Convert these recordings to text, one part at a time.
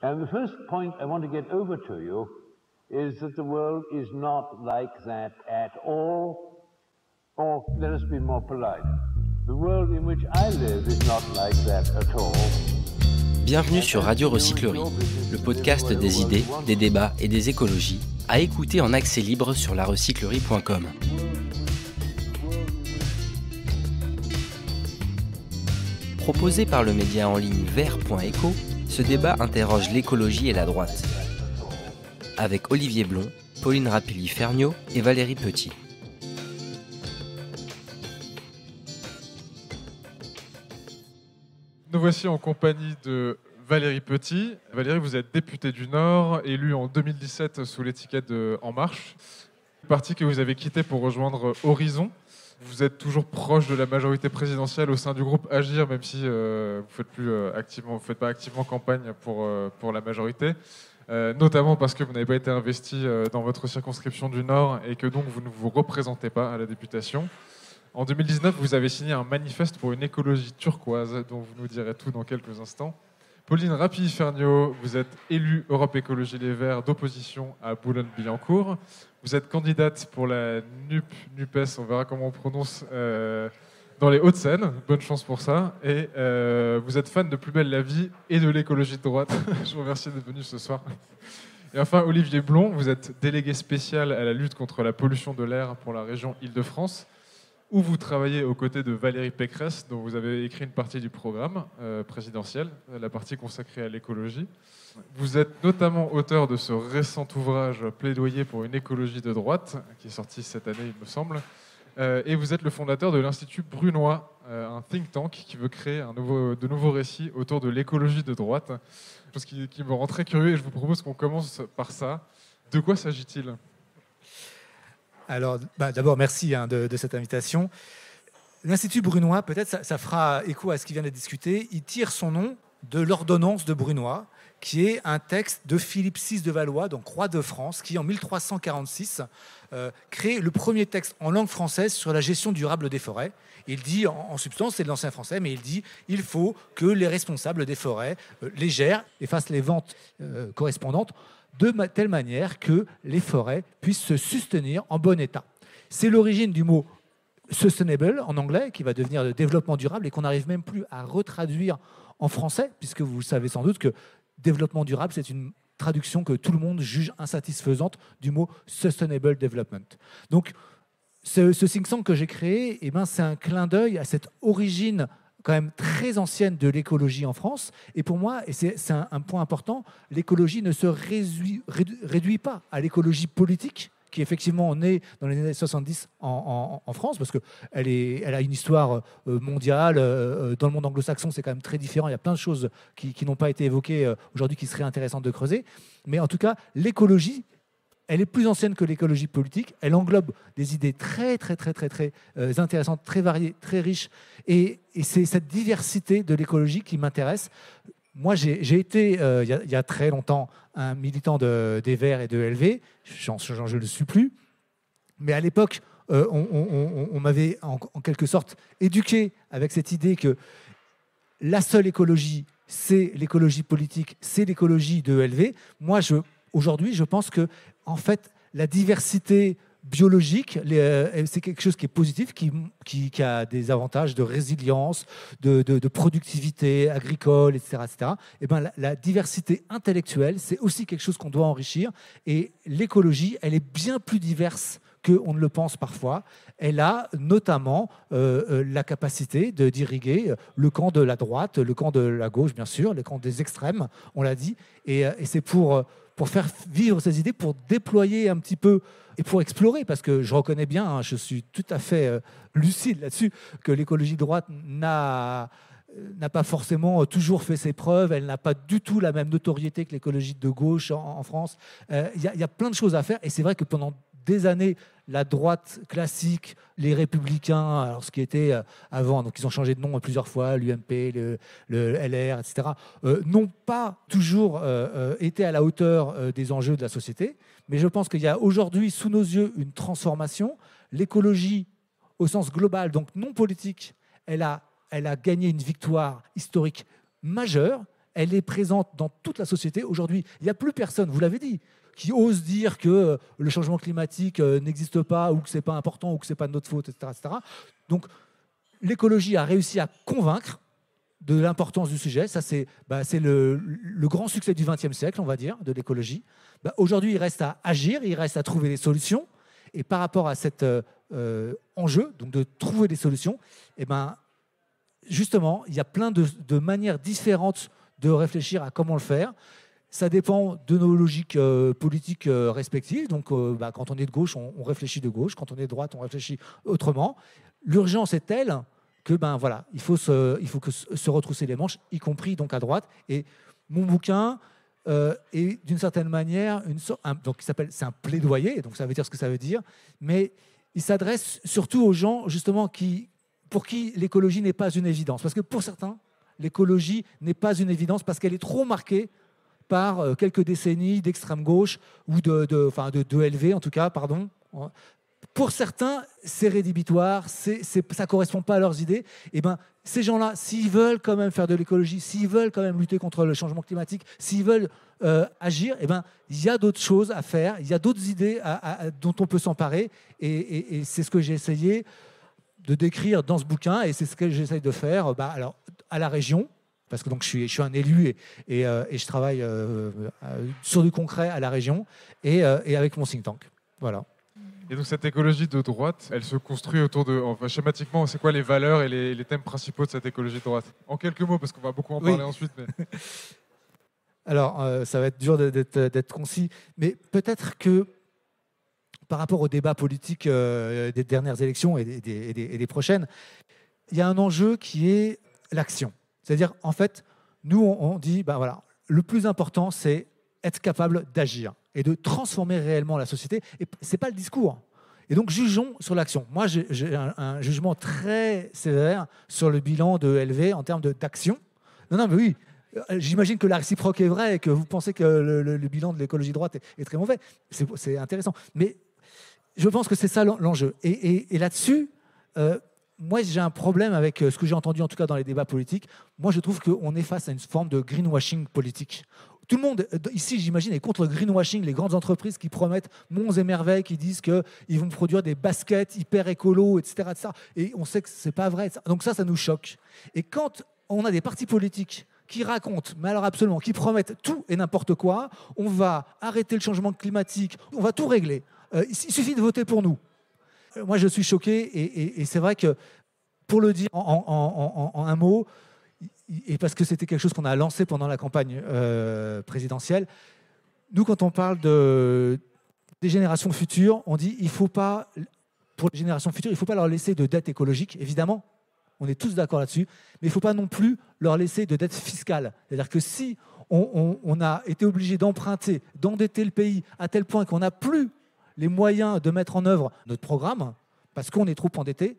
And the first point I want to get over to you is that the world is not like that at all, or let us be more polite. The world in which I live is not like that at all. Bienvenue sur Radio Recyclerie, le podcast des idées, des débats et des écologies, à écouter en accès libre sur larecyclerie.com. Proposé par le média en ligne vert.eco, ce débat interroge l'écologie et la droite. Avec Olivier Blon, Pauline Rapilly-Ferniaud et Valérie Petit. Nous voici en compagnie de Valérie Petit. Valérie, vous êtes députée du Nord, élue en 2017 sous l'étiquette de En Marche, parti que vous avez quitté pour rejoindre Horizon. Vous êtes toujours proche de la majorité présidentielle au sein du groupe Agir, même si vous ne faites pas activement campagne pour la majorité, notamment parce que vous n'avez pas été investi dans votre circonscription du Nord et que donc vous ne vous représentez pas à la députation. En 2019, vous avez signé un manifeste pour une écologie turquoise, dont vous nous direz tout dans quelques instants. Pauline Rapilly-Ferniaud, vous êtes élue Europe Écologie Les Verts d'opposition à Boulogne-Billancourt. Vous êtes candidate pour la NUPES, on verra comment on prononce, dans les Hauts-de-Seine. Bonne chance pour ça. Et vous êtes fan de Plus belle la vie et de l'écologie de droite. Je vous remercie d'être venu ce soir. Et enfin, Olivier Blon, vous êtes délégué spécial à la lutte contre la pollution de l'air pour la région Île-de-France, où vous travaillez aux côtés de Valérie Pécresse, dont vous avez écrit une partie du programme présidentiel, la partie consacrée à l'écologie. Vous êtes notamment auteur de ce récent ouvrage « Plaidoyer pour une écologie de droite », qui est sorti cette année, il me semble. Et vous êtes le fondateur de l'Institut Brunois, un think tank qui veut créer de nouveaux récits autour de l'écologie de droite. Chose qui me rend très curieux, et je vous propose qu'on commence par ça. De quoi s'agit-il ? Alors, d'abord, merci de cette invitation. L'Institut Brunois, peut-être ça fera écho à ce qui vient d'être discuté, il tire son nom de l'ordonnance de Brunois, qui est un texte de Philippe VI de Valois, donc roi de France, qui en 1346 crée le premier texte en langue française sur la gestion durable des forêts. Il dit, en substance, c'est de l'ancien français, mais il dit il faut que les responsables des forêts les gèrent et fassent les ventes correspondantes de telle manière que les forêts puissent se soutenir en bon état. C'est l'origine du mot sustainable en anglais, qui va devenir le développement durable et qu'on n'arrive même plus à retraduire en français, puisque vous savez sans doute que développement durable, c'est une traduction que tout le monde juge insatisfaisante du mot sustainable development. Donc, ce think tank que j'ai créé, c'est un clin d'œil à cette origine quand même très ancienne de l'écologie en France. Et pour moi, et c'est un point important, l'écologie ne se réduit pas à l'écologie politique, qui effectivement naît dans les années 70 en France, parce qu'elle a une histoire mondiale. Dans le monde anglo-saxon, c'est quand même très différent. Il y a plein de choses qui n'ont pas été évoquées aujourd'hui qui seraient intéressantes de creuser. Mais en tout cas, l'écologie, elle est plus ancienne que l'écologie politique. Elle englobe des idées très, très, très, très, très intéressantes, très variées, très riches. Et c'est cette diversité de l'écologie qui m'intéresse. Moi, j'ai été, il y a très longtemps, un militant des Verts et de LV. Je ne le suis plus. Mais à l'époque, on m'avait en quelque sorte éduqué avec cette idée que la seule écologie, c'est l'écologie politique, c'est l'écologie de LV. Moi, aujourd'hui, je pense que en fait, la diversité biologique, c'est quelque chose qui est positif, qui a des avantages de résilience, de productivité agricole, etc. etc. Et la diversité intellectuelle, c'est aussi quelque chose qu'on doit enrichir. Et l'écologie, elle est bien plus diverse qu'on ne le pense parfois. Elle a notamment la capacité d'irriguer le camp de la droite, le camp de la gauche, bien sûr, le camp des extrêmes, on l'a dit. Et c'est pour faire vivre ces idées, pour déployer un petit peu et pour explorer, parce que je reconnais bien, je suis tout à fait lucide là-dessus, que l'écologie de droite n'a pas forcément toujours fait ses preuves, elle n'a pas du tout la même notoriété que l'écologie de gauche en France. Il y a plein de choses à faire, et c'est vrai que pendant des années, la droite classique, les Républicains, alors ce qui était avant, donc ils ont changé de nom plusieurs fois, l'UMP, le LR, etc., n'ont pas toujours été à la hauteur des enjeux de la société. Mais je pense qu'il y a aujourd'hui sous nos yeux une transformation. L'écologie, au sens global, donc non politique, elle a gagné une victoire historique majeure. elle est présente dans toute la société. Aujourd'hui, il n'y a plus personne, vous l'avez dit, qui ose dire que le changement climatique n'existe pas ou que ce n'est pas important ou que ce n'est pas de notre faute, etc., etc. Donc, l'écologie a réussi à convaincre de l'importance du sujet. Ça, c'est le grand succès du XXe siècle, on va dire, de l'écologie. Aujourd'hui, il reste à agir, il reste à trouver des solutions. Et par rapport à cet enjeu, donc de trouver des solutions, justement, il y a plein de manières différentes de réfléchir à comment le faire. Ça dépend de nos logiques politiques respectives. Donc, quand on est de gauche, on réfléchit de gauche. Quand on est de droite, on réfléchit autrement. L'urgence est telle que, il faut se retrousser les manches, y compris donc à droite. Et mon bouquin est d'une certaine manière c'est un plaidoyer. Donc, ça veut dire ce que ça veut dire. Mais il s'adresse surtout aux gens, justement, pour qui l'écologie n'est pas une évidence. Parce que pour certains, l'écologie n'est pas une évidence parce qu'elle est trop marquée par quelques décennies d'extrême gauche ou de LV, en tout cas, pardon. Pour certains, c'est rédhibitoire, ça ne correspond pas à leurs idées. Et ces gens-là, s'ils veulent quand même faire de l'écologie, s'ils veulent quand même lutter contre le changement climatique, s'ils veulent agir, il y a d'autres choses à faire, il y a d'autres idées dont on peut s'emparer. Et c'est ce que j'ai essayé de décrire dans ce bouquin, et c'est ce que j'essaye de faire alors, à la région, parce que donc, je suis un élu et je travaille sur du concret à la région et avec mon think tank. Voilà. Et donc cette écologie de droite, elle se construit autour de... Enfin, schématiquement, c'est quoi les valeurs et les thèmes principaux de cette écologie de droite? En quelques mots, parce qu'on va beaucoup en parler ensuite. Mais... Alors, ça va être dur d'être concis, mais peut-être que par rapport au débat politique des dernières élections et des prochaines, il y a un enjeu qui est l'action. C'est-à-dire, en fait, nous, on dit, le plus important, c'est être capable d'agir et de transformer réellement la société. Et ce n'est pas le discours. Et donc, jugeons sur l'action. Moi, j'ai un jugement très sévère sur le bilan de LV en termes d'action. Non, mais oui, j'imagine que la réciproque est vraie et que vous pensez que le bilan de l'écologie de droite est très mauvais. C'est intéressant. Mais je pense que c'est ça l'enjeu. Et là-dessus, moi, j'ai un problème avec ce que j'ai entendu, en tout cas dans les débats politiques. Moi, je trouve qu'on est face à une forme de greenwashing politique. Tout le monde, ici, j'imagine, est contre le greenwashing, les grandes entreprises qui promettent monts et merveilles, qui disent qu'ils vont produire des baskets hyper écolo, etc., etc. Et on sait que ce n'est pas vrai. Donc ça nous choque. Et quand on a des partis politiques qui racontent, mais alors absolument, qui promettent tout et n'importe quoi, on va arrêter le changement climatique, on va tout régler. Il suffit de voter pour nous. Moi, je suis choqué et c'est vrai que, pour le dire en un mot, et parce que c'était quelque chose qu'on a lancé pendant la campagne présidentielle, nous, quand on parle des générations futures, on dit pour les générations futures, il ne faut pas leur laisser de dette écologique, évidemment, on est tous d'accord là-dessus, mais il ne faut pas non plus leur laisser de dette fiscale. C'est-à-dire que si on a été obligé d'emprunter, d'endetter le pays à tel point qu'on n'a plus les moyens de mettre en œuvre notre programme, parce qu'on est trop endetté,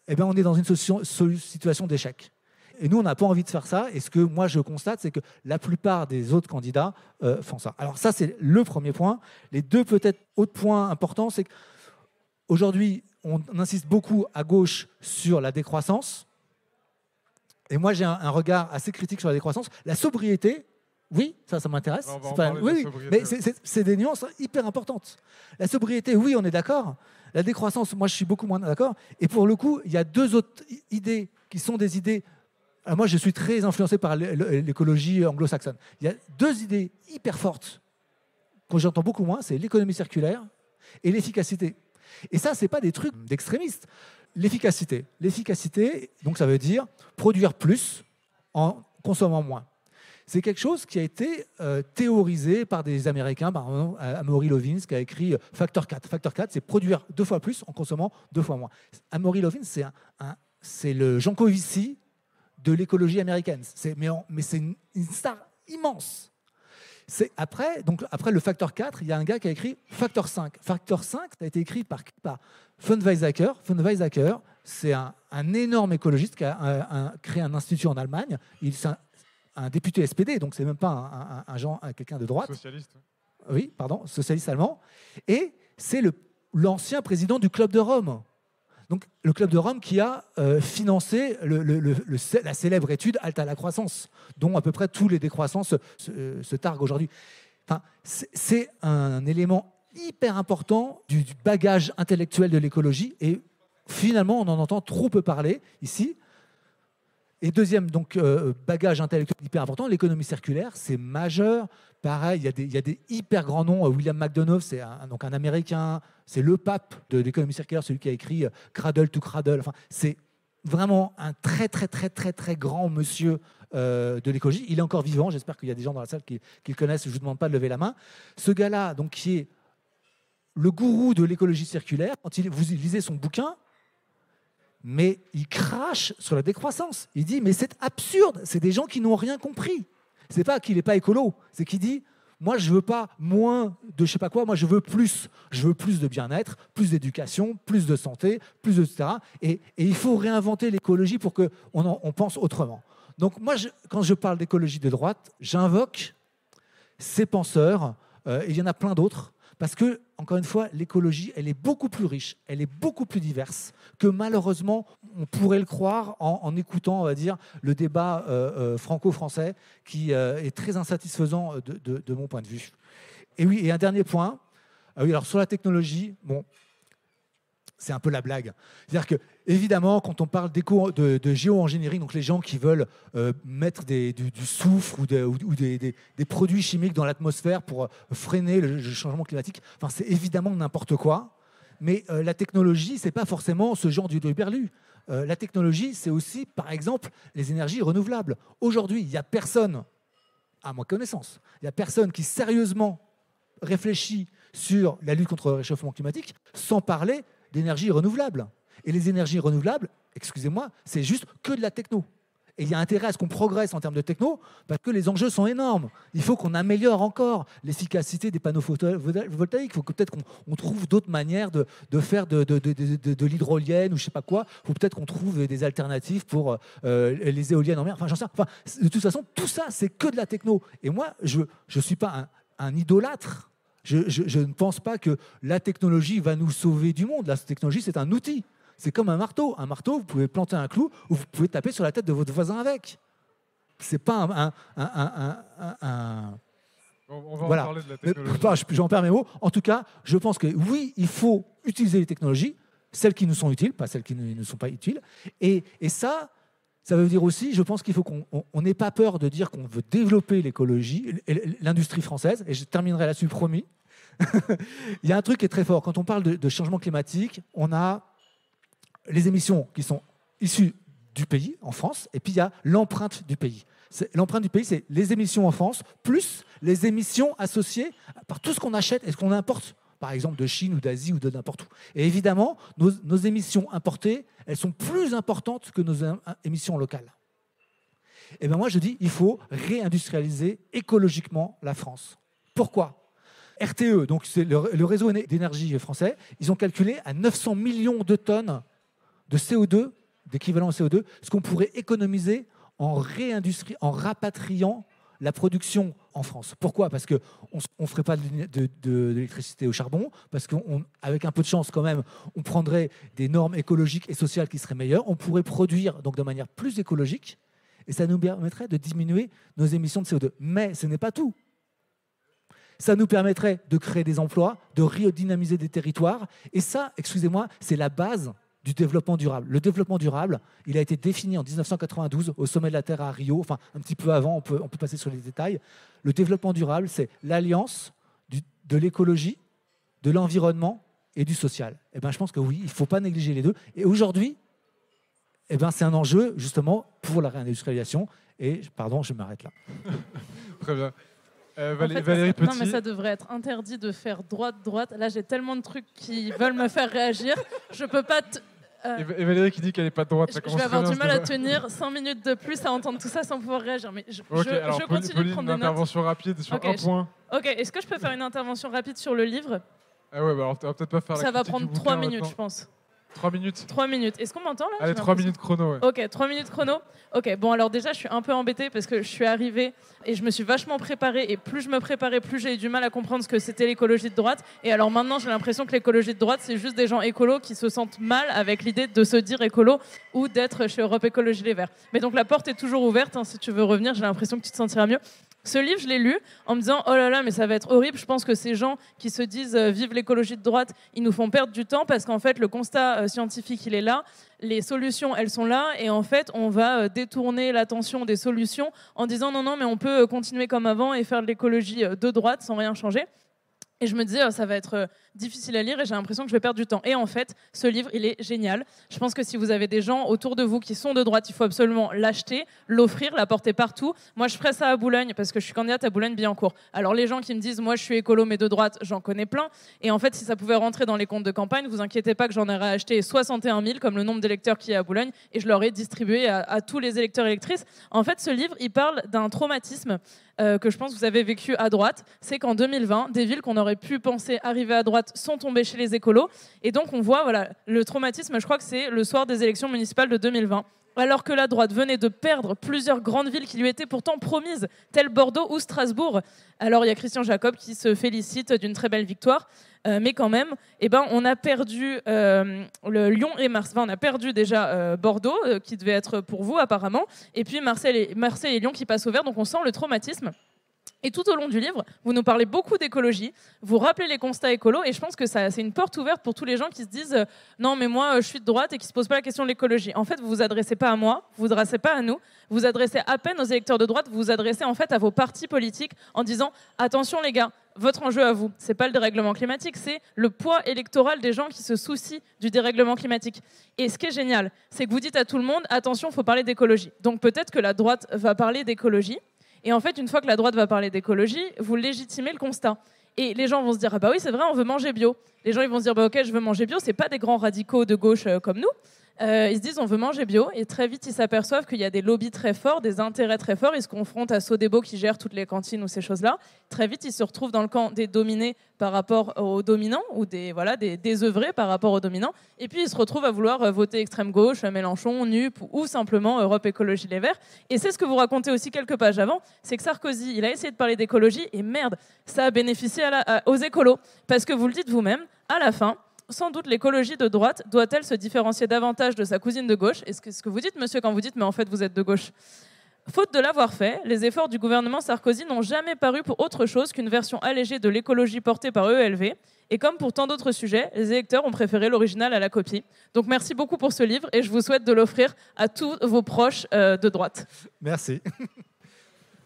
on est dans une situation d'échec. Et nous, on n'a pas envie de faire ça. Et ce que moi, je constate, c'est que la plupart des autres candidats font ça. Alors ça, c'est le premier point. Les deux, peut-être, autres points importants, c'est qu'aujourd'hui, on insiste beaucoup à gauche sur la décroissance. Et moi, j'ai un regard assez critique sur la décroissance. La sobriété, oui, ça m'intéresse. Oui, mais c'est des nuances hyper importantes. La sobriété, oui, on est d'accord. La décroissance, moi, je suis beaucoup moins d'accord. Et pour le coup, il y a deux autres idées qui sont des idées... Alors moi, je suis très influencé par l'écologie anglo-saxonne. Il y a deux idées hyper fortes que j'entends beaucoup moins, c'est l'économie circulaire et l'efficacité. Et ça, ce n'est pas des trucs d'extrémistes. L'efficacité, donc ça veut dire produire plus en consommant moins. C'est quelque chose qui a été théorisé par des Américains, par exemple Amory Lovins, qui a écrit Factor 4. Factor 4, c'est produire 2 fois plus en consommant 2 fois moins. Amory Lovins, c'est le Jean Covici de l'écologie américaine. Mais c'est une star immense. Après le Factor 4, il y a un gars qui a écrit Factor 5. Factor 5, ça a été écrit par von Weizsäcker. Von Weizsäcker, c'est un énorme écologiste qui a créé un institut en Allemagne. C'est un député SPD, donc c'est même pas quelqu'un de droite. Socialiste. Oui, pardon, socialiste allemand. Et c'est l'ancien président du Club de Rome. Donc, le Club de Rome qui a financé la célèbre étude Halte à la croissance, dont à peu près tous les décroissants se targuent aujourd'hui. Enfin, c'est un élément hyper important du bagage intellectuel de l'écologie, et finalement, on en entend trop peu parler ici. Et deuxième bagage intellectuel hyper important, l'économie circulaire, c'est majeur. Pareil, il y a des hyper grands noms. William McDonough, c'est un Américain, c'est le pape de l'économie circulaire, celui qui a écrit Cradle to Cradle. Enfin, c'est vraiment un très, très, très, très, très grand monsieur de l'écologie. Il est encore vivant, j'espère qu'il y a des gens dans la salle qui le connaissent, je ne vous demande pas de lever la main. Ce gars-là, donc, qui est le gourou de l'écologie circulaire, quand vous lisez son bouquin, mais il crache sur la décroissance. Il dit, mais c'est absurde, c'est des gens qui n'ont rien compris. C'est pas qu'il n'est pas écolo, c'est qu'il dit, moi je veux pas moins de je sais pas quoi, moi je veux plus de bien-être, plus d'éducation, plus de santé, plus de etc. Et il faut réinventer l'écologie pour qu'on pense autrement. Donc moi, quand je parle d'écologie de droite, j'invoque ces penseurs, et il y en a plein d'autres, parce que, encore une fois, l'écologie, elle est beaucoup plus riche, elle est beaucoup plus diverse que malheureusement, on pourrait le croire en écoutant, on va dire, le débat franco-français qui est très insatisfaisant de mon point de vue. Et oui, et un dernier point, alors sur la technologie, bon, c'est un peu la blague. C'est-à-dire que, évidemment, quand on parle de géo-ingénierie, donc les gens qui veulent mettre du soufre ou des produits chimiques dans l'atmosphère pour freiner le changement climatique, enfin, c'est évidemment n'importe quoi. Mais la technologie, ce n'est pas forcément ce genre d'hurluberlu. La technologie, c'est aussi, par exemple, les énergies renouvelables. Aujourd'hui, il n'y a personne, à ma connaissance, il n'y a personne qui sérieusement réfléchit sur la lutte contre le réchauffement climatique sans parler d'énergie renouvelable. Et les énergies renouvelables, excusez-moi, c'est juste que de la techno. Et il y a intérêt à ce qu'on progresse en termes de techno parce que les enjeux sont énormes. Il faut qu'on améliore encore l'efficacité des panneaux photovoltaïques. Il faut que peut-être qu'on trouve d'autres manières de faire de l'hydrolienne ou je ne sais pas quoi. Il faut peut-être qu'on trouve des alternatives pour les éoliennes en mer. Enfin, j'en sais rien. Enfin, de toute façon, tout ça, c'est que de la techno. Et moi, je ne suis pas un idolâtre. Je ne pense pas que la technologie va nous sauver du monde. La technologie, c'est un outil. C'est comme un marteau. Un marteau, vous pouvez planter un clou ou vous pouvez taper sur la tête de votre voisin avec. C'est pas On va voilà. en parler de la technologie. J'en perds mes mots. En tout cas, je pense que oui, il faut utiliser les technologies, celles qui nous sont utiles, pas celles qui ne nous sont pas utiles. Et ça veut dire aussi, je pense qu'il faut qu'on n'ait pas peur de dire qu'on veut développer l'écologie, l'industrie française. Et je terminerai là-dessus, promis. Il y a un truc qui est très fort. Quand on parle de changement climatique, on a les émissions qui sont issues du pays, en France, et puis il y a l'empreinte du pays. L'empreinte du pays, c'est les émissions en France, plus les émissions associées par tout ce qu'on achète et ce qu'on importe, par exemple de Chine ou d'Asie ou de n'importe où. Et évidemment, nos émissions importées, elles sont plus importantes que nos émissions locales. Et bien moi, je dis, il faut réindustrialiser écologiquement la France. Pourquoi ? RTE, donc c'est le réseau d'énergie français, ils ont calculé à 900 millions de tonnes de CO2, d'équivalent CO2, ce qu'on pourrait économiser en rapatriant la production en France. Pourquoi ? Parce qu'on ne ferait pas de l'électricité au charbon, parce qu'avec un peu de chance quand même, on prendrait des normes écologiques et sociales qui seraient meilleures, on pourrait produire donc de manière plus écologique, et ça nous permettrait de diminuer nos émissions de CO2. Mais ce n'est pas tout. Ça nous permettrait de créer des emplois, de redynamiser des territoires. Et ça, excusez-moi, c'est la base du développement durable. Le développement durable, il a été défini en 1992 au sommet de la Terre à Rio, enfin un petit peu avant, on peut passer sur les détails. Le développement durable, c'est l'alliance de l'écologie, de l'environnement et du social. Eh ben, je pense que oui, il ne faut pas négliger les deux. Et aujourd'hui, eh ben, c'est un enjeu justement pour la réindustrialisation. Et pardon, je m'arrête là. Très bien. Valérie Petit. Non, mais ça devrait être interdit de faire droite. Là, j'ai tellement de trucs qui veulent me faire réagir. Je peux pas. Et Valérie qui dit qu'elle n'est pas de droite. Je vais avoir du mal à tenir 5 minutes de plus à entendre tout ça sans pouvoir réagir. Mais je continue de prendre des notes. Une intervention rapide sur un point. Ok, est-ce que je peux faire une intervention rapide sur le livre ? Ah ouais, bah alors on va peut-être pas faire ça va prendre 3 minutes, je pense. 3 minutes. 3 minutes. Est-ce qu'on m'entend là? Allez, 3 minutes chrono. Ouais. Ok, 3 minutes chrono. Ok, bon alors déjà je suis un peu embêtée parce que je suis arrivée et je me suis vachement préparée et plus je me préparais, plus j'ai eu du mal à comprendre ce que c'était l'écologie de droite. Et alors maintenant j'ai l'impression que l'écologie de droite c'est juste des gens écolos qui se sentent mal avec l'idée de se dire écolo ou d'être chez Europe Écologie Les Verts. Mais donc la porte est toujours ouverte, hein, si tu veux revenir, j'ai l'impression que tu te sentiras mieux. Ce livre, je l'ai lu en me disant « Oh là là, mais ça va être horrible. Je pense que ces gens qui se disent vive l'écologie de droite, ils nous font perdre du temps parce qu'en fait, le constat scientifique, il est là. Les solutions, elles sont là. Et en fait, on va détourner l'attention des solutions en disant non, non, mais on peut continuer comme avant et faire de l'écologie de droite sans rien changer. » Et je me disais, ça va être difficile à lire et j'ai l'impression que je vais perdre du temps. Et en fait, ce livre, il est génial. Je pense que si vous avez des gens autour de vous qui sont de droite, il faut absolument l'acheter, l'offrir, la porter partout. Moi, je ferai ça à Boulogne parce que je suis candidate à Boulogne-Billancourt. Alors, les gens qui me disent, moi, je suis écolo mais de droite, j'en connais plein. Et en fait, si ça pouvait rentrer dans les comptes de campagne, vous inquiétez pas que j'en aurais acheté 61 000, comme le nombre d'électeurs qu'il y a à Boulogne, et je l'aurais distribué à tous les électeurs et électrices. En fait, ce livre, il parle d'un traumatisme que je pense que vous avez vécu à droite. C'est qu'en 2020, des villes qu'on aurait pu penser arriver à droite sont tombées chez les écolos. Et donc, on voit, voilà, le traumatisme, je crois que c'est le soir des élections municipales de 2020. Alors que la droite venait de perdre plusieurs grandes villes qui lui étaient pourtant promises, telles Bordeaux ou Strasbourg. Alors, il y a Christian Jacob qui se félicite d'une très belle victoire. Mais quand même, on a perdu le Lyon et Marseille. Enfin, on a perdu déjà Bordeaux, qui devait être pour vous apparemment. Et puis Marseille et Lyon qui passent au vert. Donc on sent le traumatisme. Et tout au long du livre, vous nous parlez beaucoup d'écologie, vous rappelez les constats écolos, et je pense que c'est une porte ouverte pour tous les gens qui se disent non mais moi je suis de droite et qui se posent pas la question de l'écologie. En fait, vous vous adressez pas à moi, vous vous adressez pas à nous, vous vous adressez à peine aux électeurs de droite, vous vous adressez en fait à vos partis politiques en disant attention les gars, votre enjeu à vous, c'est pas le dérèglement climatique, c'est le poids électoral des gens qui se soucient du dérèglement climatique. Et ce qui est génial, c'est que vous dites à tout le monde attention, faut parler d'écologie. Donc peut-être que la droite va parler d'écologie. Et en fait, une fois que la droite va parler d'écologie, vous légitimez le constat. Et les gens vont se dire ah bah oui, c'est vrai, on veut manger bio. Les gens ils vont se dire bah ok, je veux manger bio. C'est pas des grands radicaux de gauche comme nous. Ils se disent on veut manger bio et très vite ils s'aperçoivent qu'il y a des lobbies très forts, des intérêts très forts. Ils se confrontent à Sodebo qui gère toutes les cantines ou ces choses-là. Très vite ils se retrouvent dans le camp des dominés par rapport aux dominants ou des désœuvrés par rapport aux dominants. Et puis ils se retrouvent à vouloir voter extrême gauche, Mélenchon, NUP ou simplement Europe Écologie Les Verts. Et c'est ce que vous racontez aussi quelques pages avant, c'est que Sarkozy il a essayé de parler d'écologie et merde, ça a bénéficié aux écolos parce que vous le dites vous-même à la fin. Sans doute, l'écologie de droite doit-elle se différencier davantage de sa cousine de gauche? Est-ce que ce que vous dites, monsieur, quand vous dites « mais en fait, vous êtes de gauche ». Faute de l'avoir fait, les efforts du gouvernement Sarkozy n'ont jamais paru pour autre chose qu'une version allégée de l'écologie portée par EELV. Et comme pour tant d'autres sujets, les électeurs ont préféré l'original à la copie. Donc merci beaucoup pour ce livre et je vous souhaite de l'offrir à tous vos proches de droite. Merci.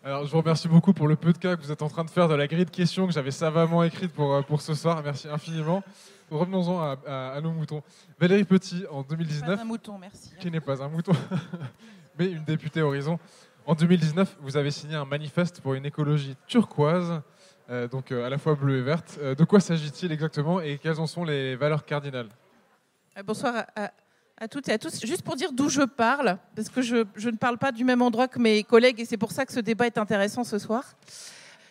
Alors, je vous remercie beaucoup pour le peu de cas que vous êtes en train de faire de la grille de questions que j'avais savamment écrite pour ce soir. Merci infiniment. Revenons-en à nos moutons. Valérie Petit, en 2019... Pas un mouton, merci. Qui n'est pas un mouton, mais une députée Horizon. En 2019, vous avez signé un manifeste pour une écologie turquoise, donc à la fois bleue et verte. De quoi s'agit-il exactement et quelles en sont les valeurs cardinales? Bonsoir à toutes et à tous. Juste pour dire d'où je parle, parce que je ne parle pas du même endroit que mes collègues et c'est pour ça que ce débat est intéressant ce soir.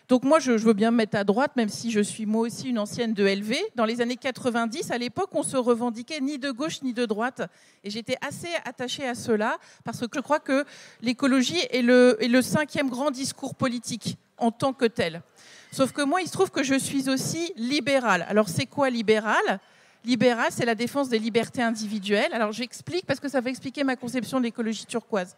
Donc moi, je veux bien me mettre à droite, même si je suis moi aussi une ancienne de LV. Dans les années 90, à l'époque, on se revendiquait ni de gauche ni de droite. Et j'étais assez attachée à cela, parce que je crois que l'écologie est le 5e grand discours politique en tant que tel. Sauf que moi, il se trouve que je suis aussi libérale. Alors c'est quoi libéral ? Libéral, c'est la défense des libertés individuelles. Alors j'explique, parce que ça va expliquer ma conception de l'écologie turquoise.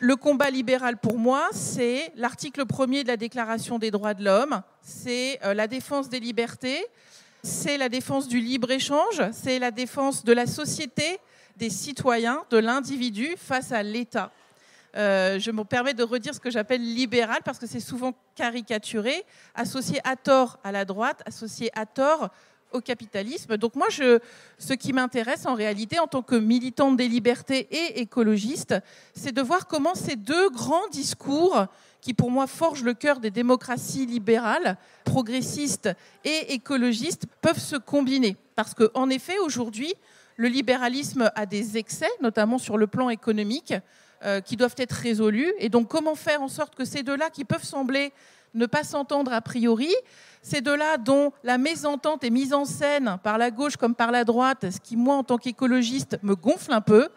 Le combat libéral, pour moi, c'est l'article 1er de la Déclaration des droits de l'homme, c'est la défense des libertés, c'est la défense du libre-échange, c'est la défense de la société, des citoyens, de l'individu face à l'État. Je me permets de redire ce que j'appelle libéral, parce que c'est souvent caricaturé, associé à tort à la droite, associé à tort au capitalisme. Donc moi, ce qui m'intéresse en réalité en tant que militante des libertés et écologiste, c'est de voir comment ces deux grands discours qui pour moi forgent le cœur des démocraties libérales, progressistes et écologistes peuvent se combiner. Parce qu'en effet, aujourd'hui, le libéralisme a des excès, notamment sur le plan économique, qui doivent être résolus. Et donc comment faire en sorte que ces deux-là, qui peuvent sembler ne pas s'entendre a priori. C'est de là dont la mésentente est mise en scène par la gauche comme par la droite, ce qui, moi, en tant qu'écologiste, me gonfle un peu,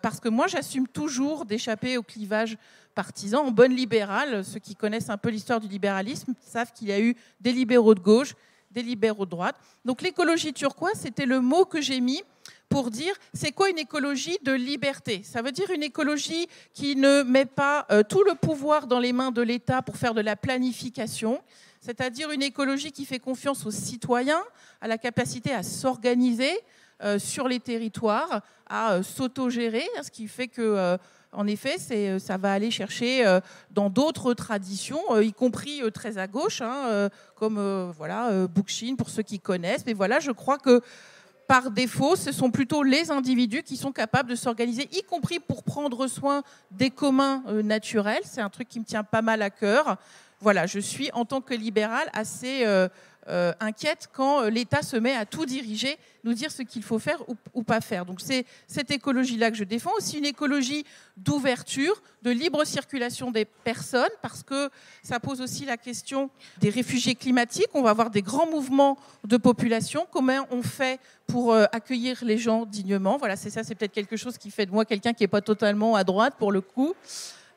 parce que moi, j'assume toujours d'échapper au clivage partisan. En bonne libérale, ceux qui connaissent un peu l'histoire du libéralisme savent qu'il y a eu des libéraux de gauche, des libéraux de droite. Donc l'écologie turquoise, c'était le mot que j'ai mis pour dire c'est quoi une écologie de liberté. Ça veut dire une écologie qui ne met pas tout le pouvoir dans les mains de l'État pour faire de la planification, c'est-à-dire une écologie qui fait confiance aux citoyens, à la capacité à s'organiser sur les territoires, à s'autogérer, ce qui fait que, en effet, ça va aller chercher dans d'autres traditions, y compris très à gauche, comme Bookchin, pour ceux qui connaissent. Mais voilà, je crois que par défaut, ce sont plutôt les individus qui sont capables de s'organiser, y compris pour prendre soin des communs naturels. C'est un truc qui me tient pas mal à cœur. Voilà, je suis, en tant que libérale, assez inquiète quand l'État se met à tout diriger, nous dire ce qu'il faut faire ou pas faire. Donc c'est cette écologie-là que je défends. Aussi une écologie d'ouverture, de libre circulation des personnes, parce que ça pose aussi la question des réfugiés climatiques. On va avoir des grands mouvements de population. Comment on fait pour accueillir les gens dignement? Voilà, c'est peut-être quelque chose qui fait de moi quelqu'un qui n'est pas totalement à droite, pour le coup.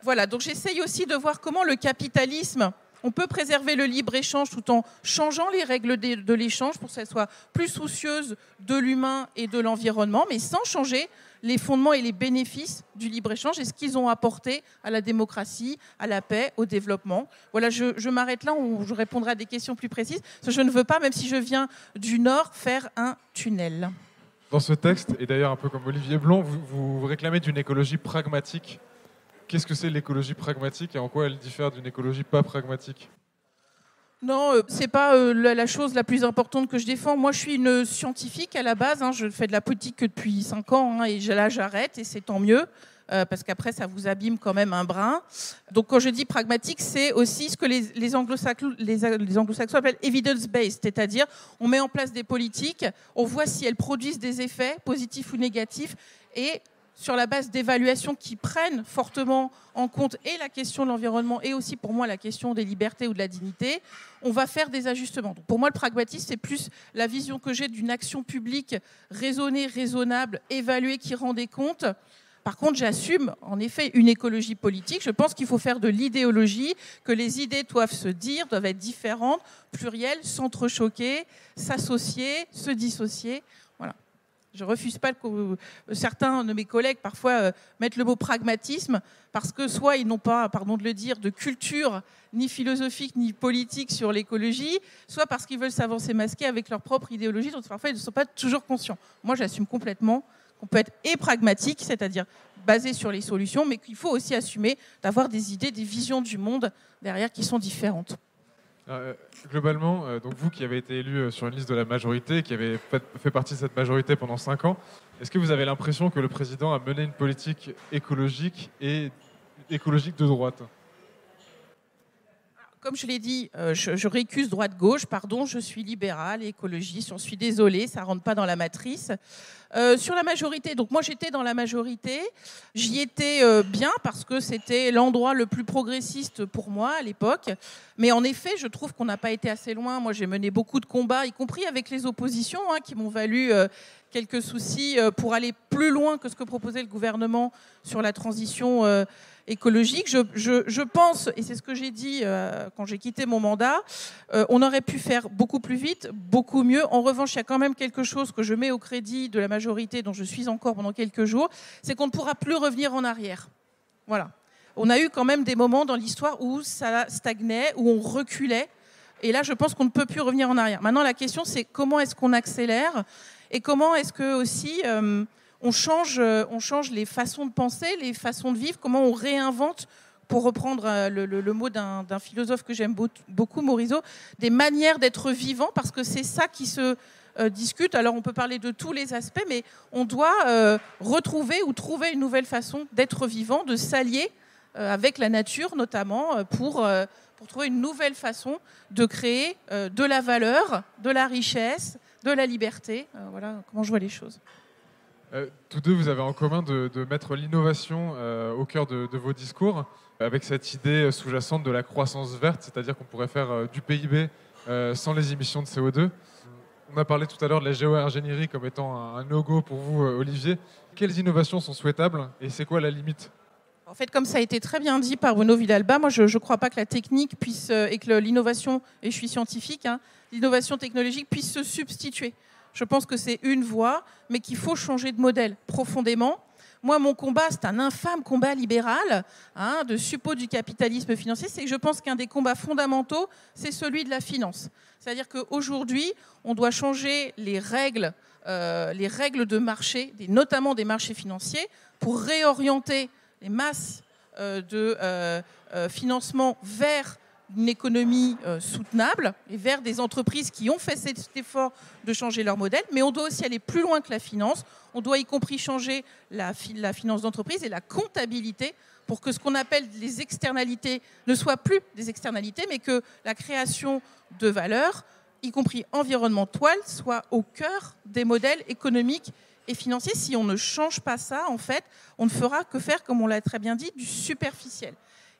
Voilà, donc j'essaye aussi de voir comment le capitalisme, on peut préserver le libre-échange tout en changeant les règles de l'échange pour que ça soit plus soucieuse de l'humain et de l'environnement, mais sans changer les fondements et les bénéfices du libre-échange et ce qu'ils ont apporté à la démocratie, à la paix, au développement. Voilà, je m'arrête là, je répondrai à des questions plus précises. Parce que je ne veux pas, même si je viens du Nord, faire un tunnel. Dans ce texte, et d'ailleurs un peu comme Olivier Blon, vous réclamez d'une écologie pragmatique. Qu'est-ce que c'est l'écologie pragmatique et en quoi elle diffère d'une écologie pas pragmatique? Non, c'est pas la chose la plus importante que je défends. Moi, je suis une scientifique à la base. Je fais de la politique que depuis 5 ans et là, j'arrête et c'est tant mieux. Parce qu'après, ça vous abîme quand même un brin. Donc, quand je dis pragmatique, c'est aussi ce que les anglo-saxons appellent evidence-based, c'est-à-dire on met en place des politiques, on voit si elles produisent des effets positifs ou négatifs, et sur la base d'évaluations qui prennent fortement en compte et la question de l'environnement et aussi pour moi la question des libertés ou de la dignité, on va faire des ajustements. Donc pour moi, le pragmatisme, c'est plus la vision que j'ai d'une action publique raisonnée, raisonnable, évaluée, qui rend des comptes. Par contre, j'assume en effet une écologie politique. Je pense qu'il faut faire de l'idéologie, que les idées doivent se dire, doivent être différentes, plurielles, s'entrechoquer, s'associer, se dissocier. Voilà. Je ne refuse pas que certains de mes collègues parfois mettent le mot pragmatisme parce que soit ils n'ont pas, pardon de le dire, de culture ni philosophique ni politique sur l'écologie, soit parce qu'ils veulent s'avancer masqués avec leur propre idéologie dont parfois ils ne sont pas toujours conscients. Moi, j'assume complètement qu'on peut être pragmatique, c'est-à-dire basé sur les solutions, mais qu'il faut aussi assumer d'avoir des idées, des visions du monde derrière qui sont différentes. Globalement, donc vous qui avez été élu sur une liste de la majorité, qui avez fait partie de cette majorité pendant 5 ans, est-ce que vous avez l'impression que le président a mené une politique écologique et écologique de droite? Comme je l'ai dit, je récuse droite-gauche, pardon, je suis libérale et écologiste, j'en suis désolée, ça ne rentre pas dans la matrice. Sur la majorité, donc moi j'étais dans la majorité, j'y étais bien parce que c'était l'endroit le plus progressiste pour moi à l'époque, mais en effet je trouve qu'on n'a pas été assez loin. Moi j'ai mené beaucoup de combats, y compris avec les oppositions, qui m'ont valu quelques soucis pour aller plus loin que ce que proposait le gouvernement sur la transition écologique. Je pense, et c'est ce que j'ai dit quand j'ai quitté mon mandat, on aurait pu faire beaucoup plus vite, beaucoup mieux. En revanche, il y a quand même quelque chose que je mets au crédit de la majorité, dont je suis encore pendant quelques jours, c'est qu'on ne pourra plus revenir en arrière. Voilà. On a eu quand même des moments dans l'histoire où ça stagnait, où on reculait, et là, je pense qu'on ne peut plus revenir en arrière. Maintenant, la question, c'est comment est-ce qu'on accélère et comment est-ce que aussi on change les façons de penser, les façons de vivre, comment on réinvente, pour reprendre le mot d'un philosophe que j'aime beaucoup, Morisot, des manières d'être vivant, parce que c'est ça qui se discute. Alors on peut parler de tous les aspects, mais on doit retrouver ou trouver une nouvelle façon d'être vivant, de s'allier avec la nature notamment, pour trouver une nouvelle façon de créer de la valeur, de la richesse, de la liberté. Voilà comment je vois les choses. Tous deux, vous avez en commun de mettre l'innovation au cœur de vos discours, avec cette idée sous-jacente de la croissance verte, c'est-à-dire qu'on pourrait faire du PIB sans les émissions de CO2. On a parlé tout à l'heure de la géo-ingénierie comme étant un no-go pour vous, Olivier. Quelles innovations sont souhaitables et c'est quoi la limite ? En fait, comme ça a été très bien dit par Bruno Villalba, moi je ne crois pas que la technique puisse, et que l'innovation, et je suis scientifique, l'innovation technologique puisse se substituer. Je pense que c'est une voie, mais qu'il faut changer de modèle profondément. Moi, mon combat, c'est un infâme combat libéral, de suppôt du capitalisme financier. C'est que je pense qu'un des combats fondamentaux, c'est celui de la finance. C'est-à-dire qu'aujourd'hui, on doit changer les règles de marché, notamment des marchés financiers, pour réorienter les masses de financement vers une économie soutenable et vers des entreprises qui ont fait cet effort de changer leur modèle. Mais on doit aussi aller plus loin que la finance. On doit y compris changer la finance d'entreprise et la comptabilité pour que ce qu'on appelle les externalités ne soient plus des externalités, mais que la création de valeur, y compris environnementale, soit au cœur des modèles économiques et financiers. Si on ne change pas ça, en fait, on ne fera que faire, comme on l'a très bien dit, du superficiel.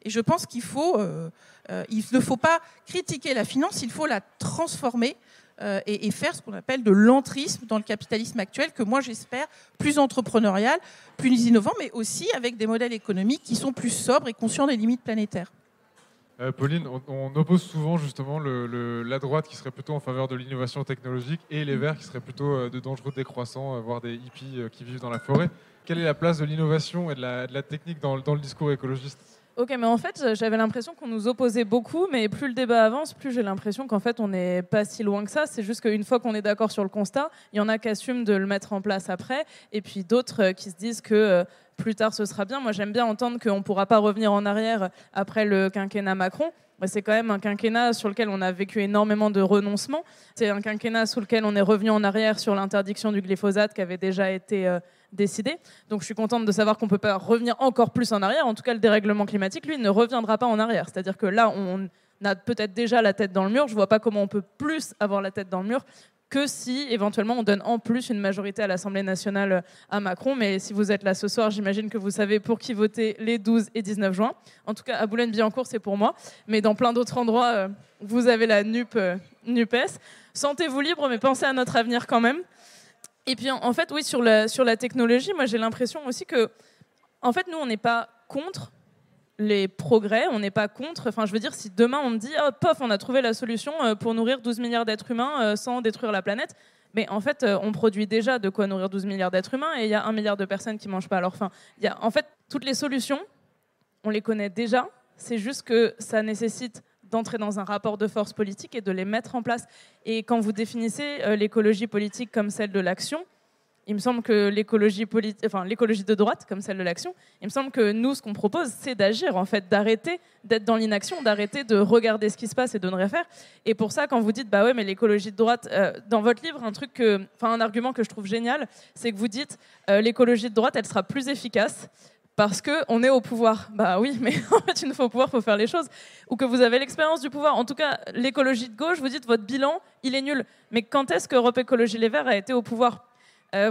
Et je pense qu'il ne faut pas critiquer la finance, il faut la transformer et faire ce qu'on appelle de l'entrisme dans le capitalisme actuel, que moi j'espère plus entrepreneurial, plus innovant, mais aussi avec des modèles économiques qui sont plus sobres et conscients des limites planétaires. Pauline, on oppose souvent justement la droite qui serait plutôt en faveur de l'innovation technologique et les verts qui seraient plutôt de dangereux décroissants, voire des hippies qui vivent dans la forêt. Quelle est la place de l'innovation et de la technique dans le discours écologiste ? Ok, mais en fait, j'avais l'impression qu'on nous opposait beaucoup, mais plus le débat avance, plus j'ai l'impression qu'en fait, on n'est pas si loin que ça. C'est juste qu'une fois qu'on est d'accord sur le constat, il y en a qui assument de le mettre en place après, et puis d'autres qui se disent que plus tard, ce sera bien. Moi, j'aime bien entendre qu'on ne pourra pas revenir en arrière après le quinquennat Macron. C'est quand même un quinquennat sur lequel on a vécu énormément de renoncements. C'est un quinquennat sous lequel on est revenu en arrière sur l'interdiction du glyphosate qui avait déjà été décidée. Donc je suis contente de savoir qu'on ne peut pas revenir encore plus en arrière. En tout cas, le dérèglement climatique, lui, ne reviendra pas en arrière. C'est-à-dire que là, on a peut-être déjà la tête dans le mur. Je ne vois pas comment on peut plus avoir la tête dans le mur que si, éventuellement, on donne en plus une majorité à l'Assemblée nationale à Macron. Mais si vous êtes là ce soir, j'imagine que vous savez pour qui voter les 12 et 19 juin. En tout cas, à Boulogne-Billancourt, c'est pour moi. Mais dans plein d'autres endroits, vous avez la NUPES. Sentez-vous libre, mais pensez à notre avenir quand même. Et puis, en fait, oui, sur la technologie, moi, j'ai l'impression aussi que, en fait, nous, on n'est pas contre les progrès, on n'est pas contre. Enfin, je veux dire, si demain, on me dit, oh, pof, on a trouvé la solution pour nourrir 12 milliards d'êtres humains sans détruire la planète, mais en fait, on produit déjà de quoi nourrir 12 milliards d'êtres humains et il y a 1 milliard de personnes qui ne mangent pas à leur faim. En fait, toutes les solutions, on les connaît déjà. C'est juste que ça nécessite d'entrer dans un rapport de force politique et de les mettre en place. Et quand vous définissez l'écologie politique comme celle de l'action, il me semble que l'écologie de droite, comme celle de l'action, il me semble que nous, ce qu'on propose, c'est d'agir, en fait, d'arrêter d'être dans l'inaction, d'arrêter de regarder ce qui se passe et de ne rien faire. Et pour ça, quand vous dites, bah ouais, mais l'écologie de droite, dans votre livre, un argument que je trouve génial, c'est que vous dites, l'écologie de droite, elle sera plus efficace parce qu'on est au pouvoir. Bah oui, mais en fait, une fois au pouvoir, il faut faire les choses. Ou que vous avez l'expérience du pouvoir. En tout cas, l'écologie de gauche, vous dites, votre bilan, il est nul. Mais quand est-ce que Europe Écologie Les Verts a été au pouvoir ?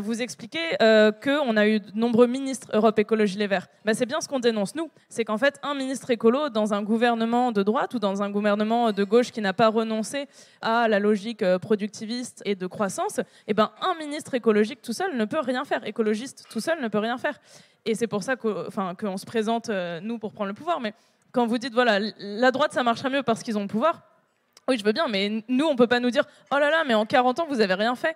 Vous expliquez qu'on a eu de nombreux ministres Europe Écologie Les Verts. Bah, c'est bien ce qu'on dénonce, nous. C'est qu'en fait, un ministre écolo dans un gouvernement de droite ou dans un gouvernement de gauche qui n'a pas renoncé à la logique productiviste et de croissance, un ministre écologique tout seul ne peut rien faire. Écologiste tout seul ne peut rien faire. Et c'est pour ça qu'on se présente, nous, pour prendre le pouvoir. Mais quand vous dites, voilà, la droite, ça marcherait mieux parce qu'ils ont le pouvoir, oui, je veux bien, mais nous, on ne peut pas nous dire, oh là là, mais en 40 ans, vous n'avez rien fait.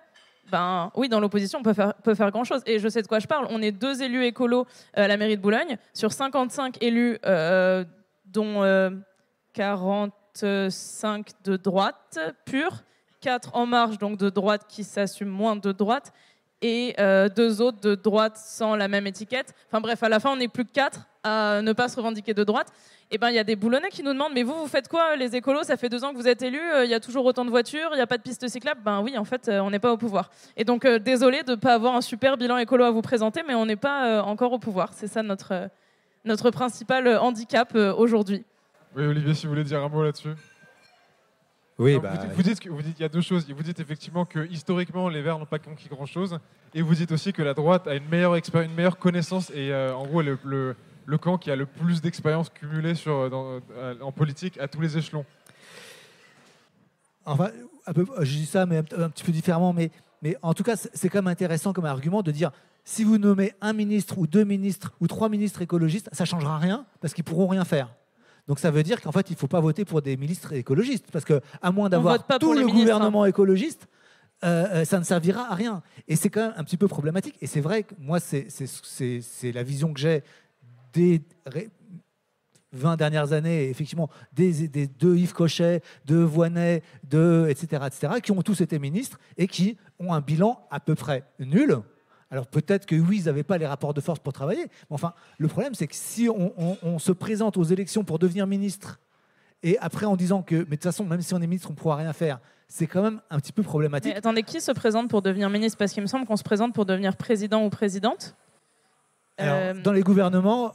Ben oui, dans l'opposition, on peut faire grand-chose. Et je sais de quoi je parle. On est 2 élus écolos à la mairie de Boulogne, sur 55 élus, dont 45 de droite pure, 4 en marge, donc de droite qui s'assument moins de droite, et 2 autres de droite sans la même étiquette. Enfin bref, à la fin, on n'est plus que 4 à ne pas se revendiquer de droite. Et il y a des Boulonnais qui nous demandent, mais vous faites quoi, les écolos? Ça fait 2 ans que vous êtes élus, il y a toujours autant de voitures, il n'y a pas de pistes cyclables. Ben oui, en fait, on n'est pas au pouvoir. Et donc, désolé de ne pas avoir un super bilan écolo à vous présenter, mais on n'est pas encore au pouvoir. C'est ça notre principal handicap aujourd'hui. Oui, Olivier, si vous voulez dire un mot là-dessus. Oui, Alors, vous dites il y a deux choses. Vous dites effectivement que historiquement les Verts n'ont pas conquis grand-chose, et vous dites aussi que la droite a une meilleure connaissance et en gros le camp qui a le plus d'expérience cumulée en politique à tous les échelons. Enfin, je dis ça, mais un petit peu différemment, mais en tout cas, c'est quand même intéressant comme argument de dire si vous nommez un ministre ou deux ministres ou trois ministres écologistes, ça ne changera rien parce qu'ils ne pourront rien faire. Donc ça veut dire qu'en fait, il ne faut pas voter pour des ministres écologistes parce qu'à moins d'avoir tout le gouvernement écologiste, ça ne servira à rien. Et c'est quand même un petit peu problématique. Et c'est vrai que moi, c'est la vision que j'ai des 20 dernières années, effectivement, de Yves Cochet, de Voynet, etc., qui ont tous été ministres et qui ont un bilan à peu près nul. Alors peut-être que oui, ils n'avaient pas les rapports de force pour travailler, mais enfin, le problème, c'est que si on se présente aux élections pour devenir ministre, et après en disant que, mais de toute façon, même si on est ministre, on ne pourra rien faire, c'est quand même un petit peu problématique. Mais attendez, qui se présente pour devenir ministre? Parce qu'il me semble qu'on se présente pour devenir président ou présidente. Alors, dans les gouvernements,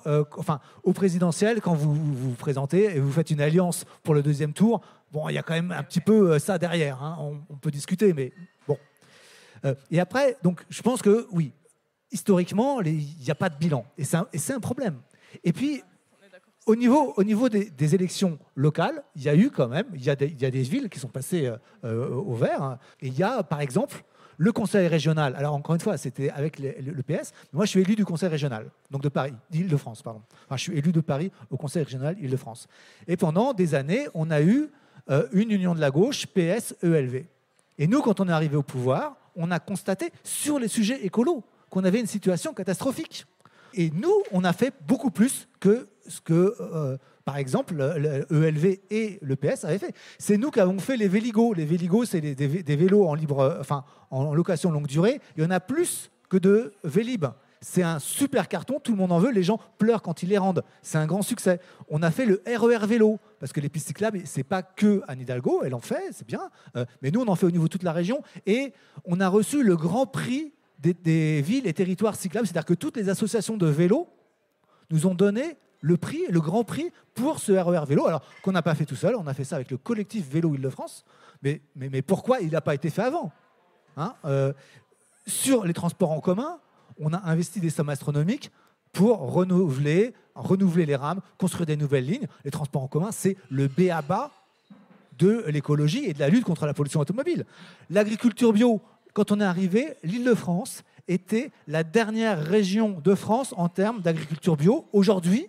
au présidentiel, quand vous vous présentez et vous faites une alliance pour le deuxième tour, bon, il y a quand même un petit peu ça derrière. Hein. On peut discuter, mais bon. Et après, donc, je pense que oui, historiquement, il n'y a pas de bilan. Et c'est un problème. Et puis, au niveau des élections locales, il y a eu quand même, il y a des villes qui sont passées au vert. Hein. Et il y a, par exemple, le conseil régional. Alors, encore une fois, c'était avec le PS. Moi, je suis élu du conseil régional, donc de Paris, d'Île-de-France, pardon. Enfin, je suis élu de Paris au conseil régional Île-de-France. Et pendant des années, on a eu une union de la gauche, PS-ELV. Et nous, quand on est arrivé au pouvoir, on a constaté sur les sujets écolos qu'on avait une situation catastrophique. Et nous, on a fait beaucoup plus que ce que, par exemple, le ELV et le PS avaient fait. C'est nous qui avons fait les Véligo. Les Véligo, c'est des vélos en location longue durée. Il y en a plus que de Vélib. C'est un super carton, tout le monde en veut, les gens pleurent quand ils les rendent. C'est un grand succès. On a fait le RER vélo, parce que les pistes cyclables, c'est pas que Anne Hidalgo, elle en fait, c'est bien, mais nous, on en fait au niveau de toute la région, et on a reçu le grand prix des villes et territoires cyclables, c'est-à-dire que toutes les associations de vélo nous ont donné le grand prix pour ce RER vélo, alors qu'on n'a pas fait tout seul, on a fait ça avec le collectif Vélo Île-de-France, mais pourquoi il n'a pas été fait avant, hein, sur les transports en commun, on a investi des sommes astronomiques pour renouveler les rames, construire des nouvelles lignes. Les transports en commun, c'est le b.a.-ba de l'écologie et de la lutte contre la pollution automobile. L'agriculture bio, quand on est arrivé, l'Île-de-France était la dernière région de France en termes d'agriculture bio. Aujourd'hui,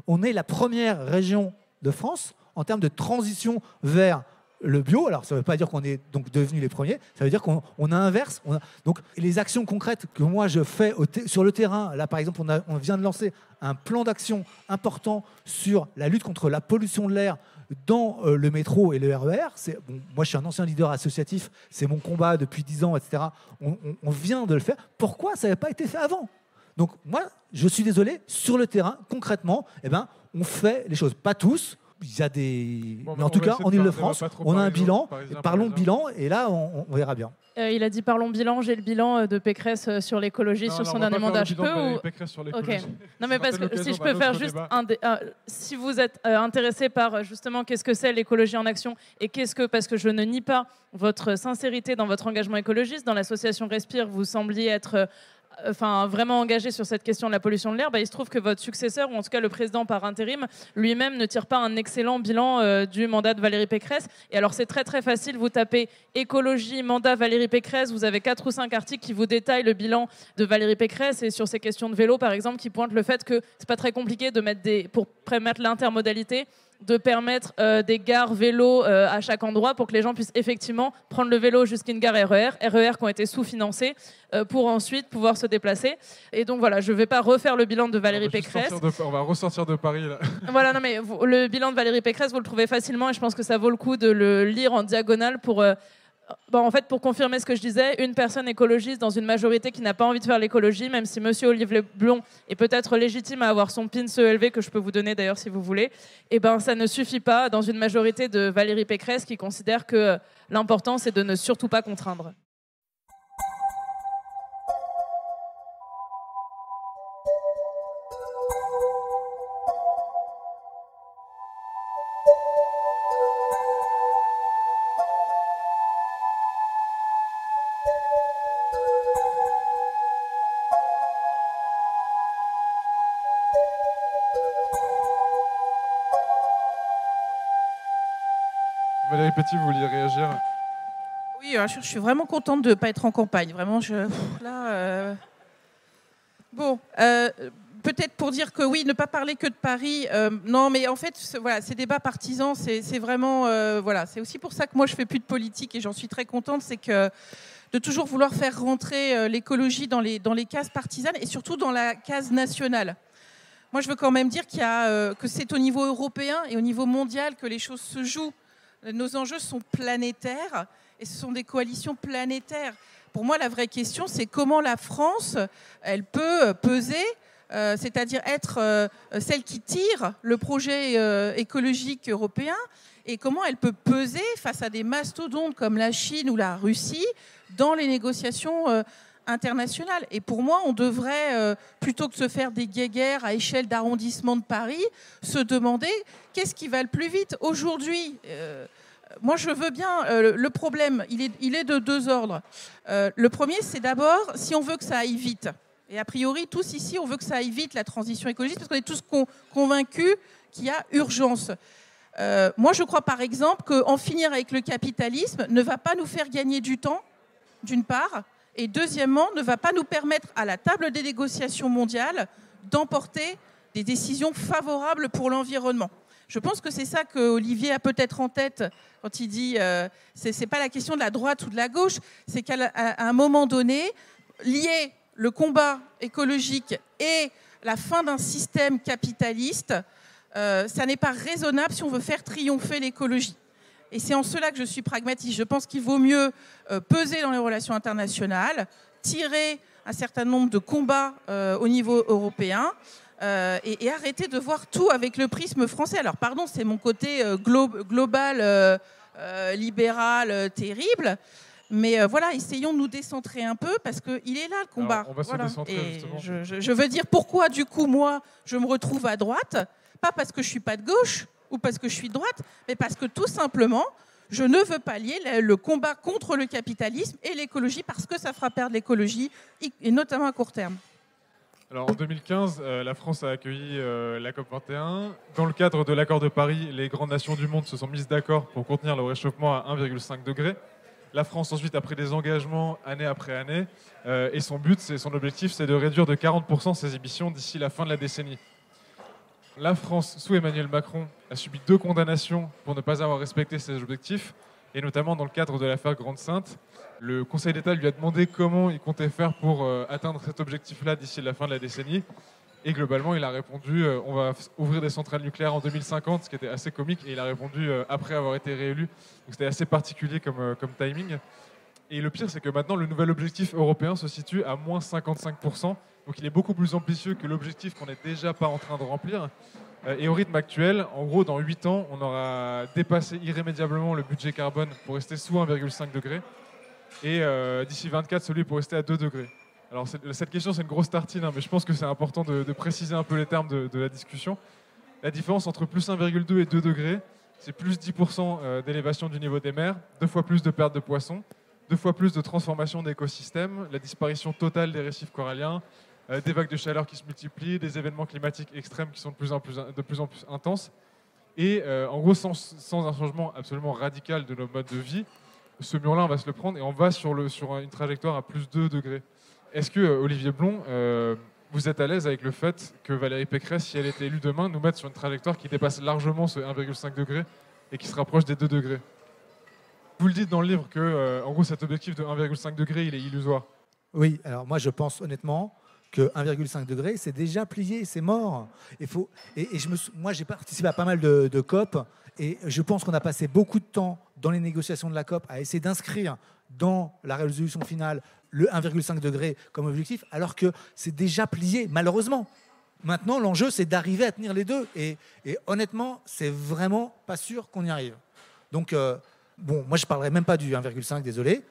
on est la première région de France en termes de transition vers le bio. Alors, ça ne veut pas dire qu'on est donc devenus les premiers, ça veut dire qu'on inverse. Donc, les actions concrètes que moi je fais sur le terrain, là par exemple, on vient de lancer un plan d'action important sur la lutte contre la pollution de l'air dans le métro et le RER. Moi, je suis un ancien leader associatif, c'est mon combat depuis 10 ans, etc. On vient de le faire. Pourquoi ça n'avait pas été fait avant? Donc, moi, je suis désolé, sur le terrain, concrètement, on fait les choses. Pas tous. Il y a des... mais en tout cas, en Ile-de-France, on a un bilan. Parlons de bilan, et là, on verra bien. Il a dit parlons bilan. J'ai le bilan de Pécresse sur l'écologie, sur son dernier mandat. Je peux ou... Okay. Non, mais parce que si je peux faire juste si vous êtes intéressé par justement qu'est-ce que c'est l'écologie en action et parce que je ne nie pas votre sincérité dans votre engagement écologiste, dans l'association Respire, vous sembliez être vraiment engagé sur cette question de la pollution de l'air, il se trouve que votre successeur, ou en tout cas le président par intérim, lui-même ne tire pas un excellent bilan du mandat de Valérie Pécresse. Et alors c'est très très facile, vous tapez écologie, mandat Valérie Pécresse, vous avez 4 ou 5 articles qui vous détaillent le bilan de Valérie Pécresse, et sur ces questions de vélo par exemple, qui pointent le fait que c'est pas très compliqué de mettre pour permettre l'intermodalité, de permettre des gares vélo à chaque endroit pour que les gens puissent effectivement prendre le vélo jusqu'à une gare RER qui ont été sous-financés pour ensuite pouvoir se déplacer. Et donc voilà, je ne vais pas refaire le bilan de Valérie Pécresse. On va ressortir de Paris là. Voilà, non mais le bilan de Valérie Pécresse, vous le trouvez facilement et je pense que ça vaut le coup de le lire en diagonale pour... en fait, pour confirmer ce que je disais, une personne écologiste dans une majorité qui n'a pas envie de faire l'écologie, même si monsieur Olivier Blon est peut-être légitime à avoir son pin ELV, que je peux vous donner d'ailleurs si vous voulez, ça ne suffit pas dans une majorité de Valérie Pécresse qui considère que l'important c'est de ne surtout pas contraindre. Valérie Petit, vous vouliez réagir? Oui, je suis vraiment contente de ne pas être en campagne. Vraiment, Bon, peut-être pour dire que oui, ne pas parler que de Paris. Non, mais en fait, voilà, ces débats partisans, c'est vraiment... voilà, c'est aussi pour ça que moi, je ne fais plus de politique et j'en suis très contente. C'est que de toujours vouloir faire rentrer l'écologie dans les cases partisanes et surtout dans la case nationale. Moi, je veux quand même dire que c'est au niveau européen et au niveau mondial que les choses se jouent. Nos enjeux sont planétaires et ce sont des coalitions planétaires. Pour moi, la vraie question, c'est comment la France, elle peut peser, c'est-à-dire être celle qui tire le projet écologique européen, et comment elle peut peser face à des mastodontes comme la Chine ou la Russie dans les négociations internationales. Et pour moi, on devrait, plutôt que de se faire des guéguerres à échelle d'arrondissement de Paris, se demander qu'est-ce qui va le plus vite aujourd'hui. Moi, je veux bien. Le problème, il est de deux ordres. Le premier, c'est d'abord, si on veut que ça aille vite, et a priori, tous ici, on veut que ça aille vite, la transition écologique, parce qu'on est tous convaincus qu'il y a urgence. Moi, je crois, par exemple, qu'en finir avec le capitalisme ne va pas nous faire gagner du temps, d'une part, et deuxièmement, ne va pas nous permettre, à la table des négociations mondiales, d'emporter des décisions favorables pour l'environnement. Je pense que c'est ça qu'Olivier a peut-être en tête quand il dit c'est pas la question de la droite ou de la gauche, c'est qu'à un moment donné, lier le combat écologique et la fin d'un système capitaliste, ça n'est pas raisonnable si on veut faire triompher l'écologie. Et c'est en cela que je suis pragmatiste. Je pense qu'il vaut mieux peser dans les relations internationales, tirer un certain nombre de combats au niveau européen, et arrêter de voir tout avec le prisme français. Alors pardon, c'est mon côté global, libéral, terrible, mais voilà, essayons de nous décentrer un peu, parce qu'il est là le combat. Alors, on va se décentrer, justement. Je veux dire pourquoi du coup moi je me retrouve à droite, pas parce que je suis pas de gauche ou parce que je suis de droite, mais parce que tout simplement je ne veux pas lier le combat contre le capitalisme et l'écologie, parce que ça fera perdre l'écologie, et notamment à court terme. Alors, en 2015, la France a accueilli la COP21. Dans le cadre de l'accord de Paris, les grandes nations du monde se sont mises d'accord pour contenir le réchauffement à 1,5 degré. La France, ensuite, a pris des engagements année après année. Et son objectif, c'est de réduire de 40% ses émissions d'ici la fin de la décennie. La France, sous Emmanuel Macron, a subi 2 condamnations pour ne pas avoir respecté ses objectifs, et notamment dans le cadre de l'affaire Grande-Synthe. Le Conseil d'État lui a demandé comment il comptait faire pour atteindre cet objectif-là d'ici la fin de la décennie. Et globalement, il a répondu on va ouvrir des centrales nucléaires en 2050, ce qui était assez comique. Et il a répondu après avoir été réélu. Donc c'était assez particulier comme timing. Et le pire, c'est que maintenant, le nouvel objectif européen se situe à moins 55%. Donc il est beaucoup plus ambitieux que l'objectif qu'on n'est déjà pas en train de remplir. Et au rythme actuel, en gros, dans 8 ans, on aura dépassé irrémédiablement le budget carbone pour rester sous 1,5 degré. Et d'ici 24, celui pour rester à 2 degrés. Alors cette question, c'est une grosse tartine, hein, mais je pense que c'est important de préciser un peu les termes de la discussion. La différence entre plus 1,2 et 2 degrés, c'est plus 10% d'élévation du niveau des mers, 2 fois plus de pertes de poissons, 2 fois plus de transformation d'écosystèmes, la disparition totale des récifs coralliens, des vagues de chaleur qui se multiplient, des événements climatiques extrêmes qui sont de plus en plus intenses. Et en gros, sans un changement absolument radical de nos modes de vie, ce mur-là, on va se le prendre et on va sur une trajectoire à plus 2 degrés. Est-ce que, Olivier Blon, vous êtes à l'aise avec le fait que Valérie Pécresse, si elle était élue demain, nous mette sur une trajectoire qui dépasse largement ce 1,5 degré et qui se rapproche des 2 degrés? Vous le dites dans le livre que, en gros, cet objectif de 1,5 degré, il est illusoire. Oui, alors moi je pense honnêtement que 1,5 degré, c'est déjà plié, c'est mort. Moi j'ai participé à pas mal de COP, et je pense qu'on a passé beaucoup de temps dans les négociations de la COP à essayer d'inscrire dans la résolution finale le 1,5 degré comme objectif, alors que c'est déjà plié, malheureusement. Maintenant, l'enjeu, c'est d'arriver à tenir les deux. Et honnêtement, c'est vraiment pas sûr qu'on y arrive. Donc, bon, moi, je ne parlerai même pas du 1,5, désolé.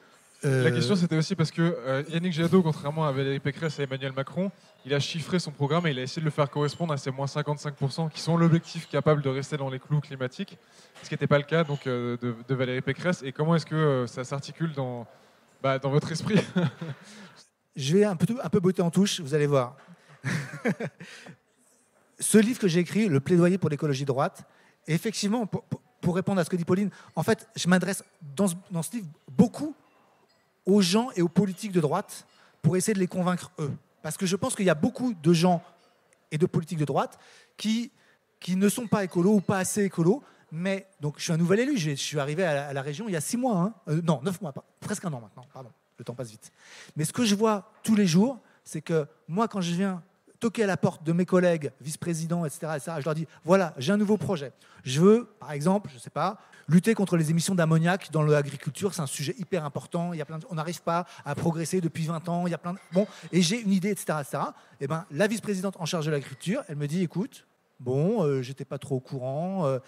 La question, c'était aussi parce que Yannick Jadot, contrairement à Valérie Pécresse et Emmanuel Macron, il a chiffré son programme et il a essayé de le faire correspondre à ces moins 55% qui sont l'objectif capable de rester dans les clous climatiques, ce qui n'était pas le cas donc, de Valérie Pécresse. Et comment est-ce que ça s'articule dans votre esprit? Je vais un peu botter en touche, vous allez voir. Ce livre que j'ai écrit, Le plaidoyer pour l'écologie droite, effectivement, pour répondre à ce que dit Pauline, en fait, je m'adresse dans ce livre beaucoup aux gens et aux politiques de droite pour essayer de les convaincre eux. Parce que je pense qu'il y a beaucoup de gens et de politiques de droite qui ne sont pas écolos ou pas assez écolos. Mais donc, je suis un nouvel élu. Je suis arrivé à la région il y a 6 mois. Hein. Non, 9 mois, presque un an maintenant. Pardon, le temps passe vite. Mais ce que je vois tous les jours, c'est que moi, quand je viens toquer à la porte de mes collègues, vice-présidents, etc., je leur dis, voilà, j'ai un nouveau projet. Je veux, par exemple, je ne sais pas, lutter contre les émissions d'ammoniac dans l'agriculture. C'est un sujet hyper important. Il y a on n'arrive pas à progresser depuis 20 ans. Il y a plein de... Bon, et j'ai une idée, etc., etc. Et ben, la vice-présidente en charge de l'agriculture, elle me dit, écoute, bon, j'étais pas trop au courant,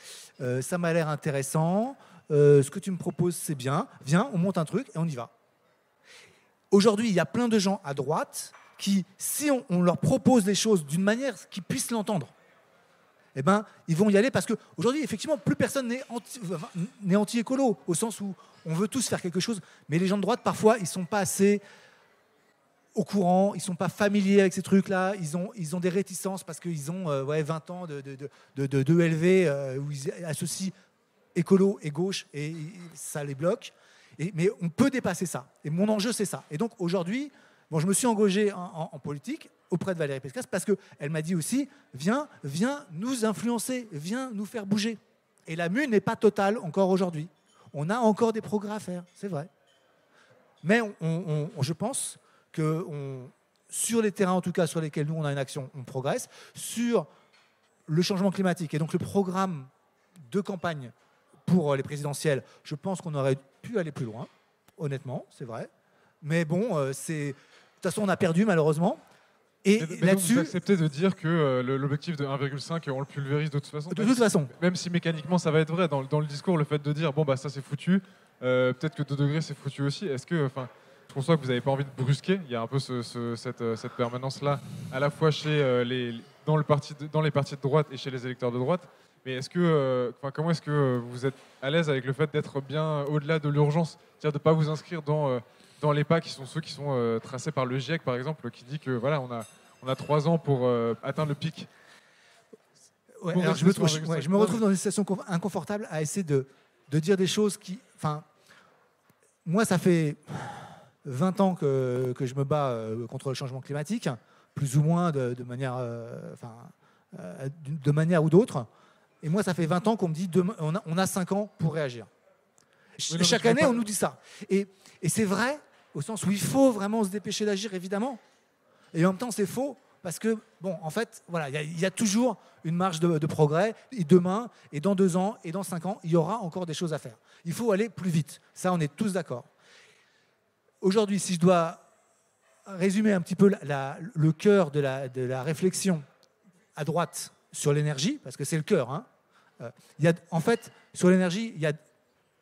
ça m'a l'air intéressant, ce que tu me proposes, c'est bien. Viens, on monte un truc et on y va. Aujourd'hui, il y a plein de gens à droite qui, si on leur propose des choses d'une manière qu'ils puissent l'entendre, eh ben, ils vont y aller parce qu'aujourd'hui, effectivement, plus personne n'est anti-écolo, au sens où on veut tous faire quelque chose, mais les gens de droite, parfois, ils ne sont pas assez au courant, ils ne sont pas familiers avec ces trucs-là, ils ont des réticences parce qu'ils ont 20 ans de ELV où ils associent écolo et gauche et ça les bloque. Mais on peut dépasser ça. Et mon enjeu, c'est ça. Et donc aujourd'hui, je me suis engagé en politique auprès de Valérie Pécresse parce qu'elle m'a dit aussi, viens nous influencer, viens nous faire bouger. Et la mue n'est pas totale encore aujourd'hui. On a encore des progrès à faire, c'est vrai. Mais je pense que sur les terrains, en tout cas sur lesquels nous, on a une action, on progresse. Sur le changement climatique et donc le programme de campagne pour les présidentielles, je pense qu'on aurait pu aller plus loin, honnêtement, c'est vrai. Mais bon, de toute façon, on a perdu malheureusement. Et là-dessus, vous acceptez de dire que l'objectif de 1,5, on le pulvérise de toute façon. De toute façon. Même si mécaniquement ça va être vrai, dans le discours, le fait de dire bon bah ça c'est foutu, peut-être que 2 degrés c'est foutu aussi. Est-ce que, je pense que vous n'avez pas envie de brusquer. Il y a un peu cette permanence-là, à la fois dans les partis de droite et chez les électeurs de droite. Mais comment est-ce que vous êtes à l'aise avec le fait d'être bien au-delà de l'urgence, c'est-à-dire de ne pas vous inscrire dans les pas qui sont ceux qui sont tracés par le GIEC, par exemple, qui dit que voilà, on a 3 ans pour atteindre le pic. Ouais, alors je me retrouve dans une situation inconfortable à essayer de dire des choses qui... Moi, ça fait 20 ans que je me bats contre le changement climatique, plus ou moins de manière ou d'autre. Et moi, ça fait 20 ans qu'on me dit on a 5 ans pour réagir. Chaque année, on nous dit ça. Et c'est vrai, au sens où il faut vraiment se dépêcher d'agir, évidemment. Et en même temps, c'est faux, parce que, en fait, voilà, il y a toujours une marge de progrès. Et demain, et dans 2 ans, et dans 5 ans, il y aura encore des choses à faire. Il faut aller plus vite. Ça, on est tous d'accord. Aujourd'hui, si je dois résumer un petit peu le cœur de la réflexion à droite sur l'énergie, parce que c'est le cœur, en fait, sur l'énergie,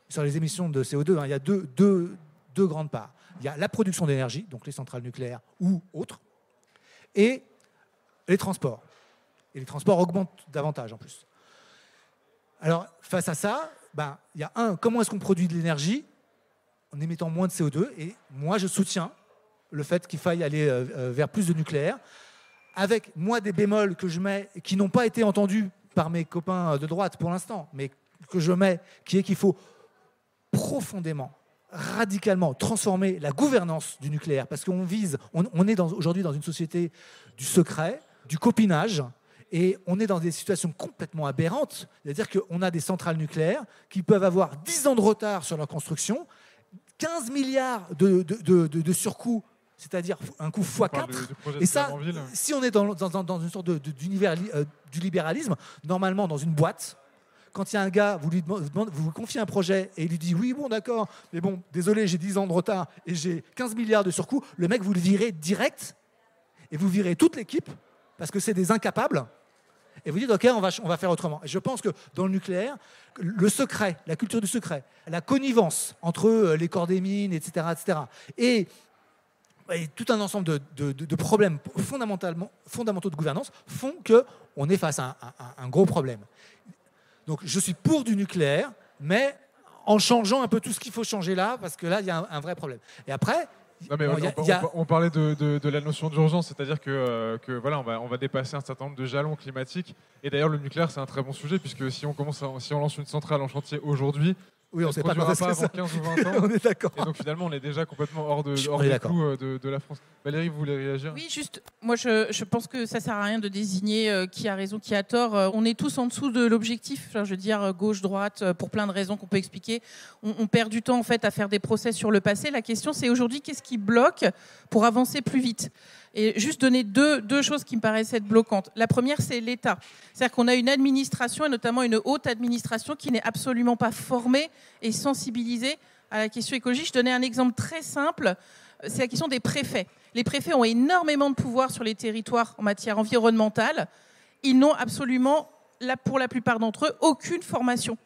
sur les émissions de CO2, il y a deux grandes parts. Il y a la production d'énergie, donc les centrales nucléaires ou autres, et les transports. Et les transports augmentent davantage en plus. Alors, face à ça, il y a comment est-ce qu'on produit de l'énergie en émettant moins de CO2, et moi je soutiens le fait qu'il faille aller vers plus de nucléaire, avec moi des bémols que je mets et qui n'ont pas été entendus par mes copains de droite pour l'instant, mais que je mets, qui est qu'il faut profondément, radicalement transformer la gouvernance du nucléaire, parce qu'on est aujourd'hui dans une société du secret, du copinage, et on est dans des situations complètement aberrantes, c'est-à-dire qu'on a des centrales nucléaires qui peuvent avoir 10 ans de retard sur leur construction, 15 milliards de surcoût, c'est-à-dire un coût x4. Et ça, si on est dans une sorte d'univers du libéralisme, normalement dans une boîte, quand il y a un gars, vous lui confiez un projet et il lui dit oui, bon, d'accord, mais bon, désolé, j'ai 10 ans de retard et j'ai 15 milliards de surcoût, le mec, vous le virez direct et vous virez toute l'équipe parce que c'est des incapables. Et vous dites, OK, on va faire autrement. Et je pense que dans le nucléaire, le secret, la culture du secret, la connivence entre les corps des mines, etc., et tout un ensemble de problèmes fondamentaux de gouvernance font qu'on est face à un gros problème. Donc je suis pour du nucléaire, mais en changeant un peu tout ce qu'il faut changer là, parce que là, il y a un vrai problème. Et après, Non, mais on parlait de la notion d'urgence, c'est-à-dire que voilà, on va dépasser un certain nombre de jalons climatiques. Et d'ailleurs, le nucléaire, c'est un très bon sujet, puisque si on lance une centrale en chantier aujourd'hui, oui, on ne sait pas avant ça. 15 ou 20 ans. On est d'accord. Et donc finalement, on est déjà complètement hors des clous de la France. Valérie, vous voulez réagir ? Oui, juste, moi je pense que ça sert à rien de désigner qui a raison, qui a tort. On est tous en dessous de l'objectif, enfin, je veux dire gauche, droite, pour plein de raisons qu'on peut expliquer. On perd du temps en fait à faire des procès sur le passé. La question c'est aujourd'hui qu'est-ce qui bloque pour avancer plus vite ? Et juste donner deux choses qui me paraissent être bloquantes. La première, c'est l'État. C'est-à-dire qu'on a une administration, et notamment une haute administration, qui n'est absolument pas formée et sensibilisée à la question écologique. Je donnais un exemple très simple, c'est la question des préfets. Les préfets ont énormément de pouvoir sur les territoires en matière environnementale. Ils n'ont absolument, pour la plupart d'entre eux, aucune formation,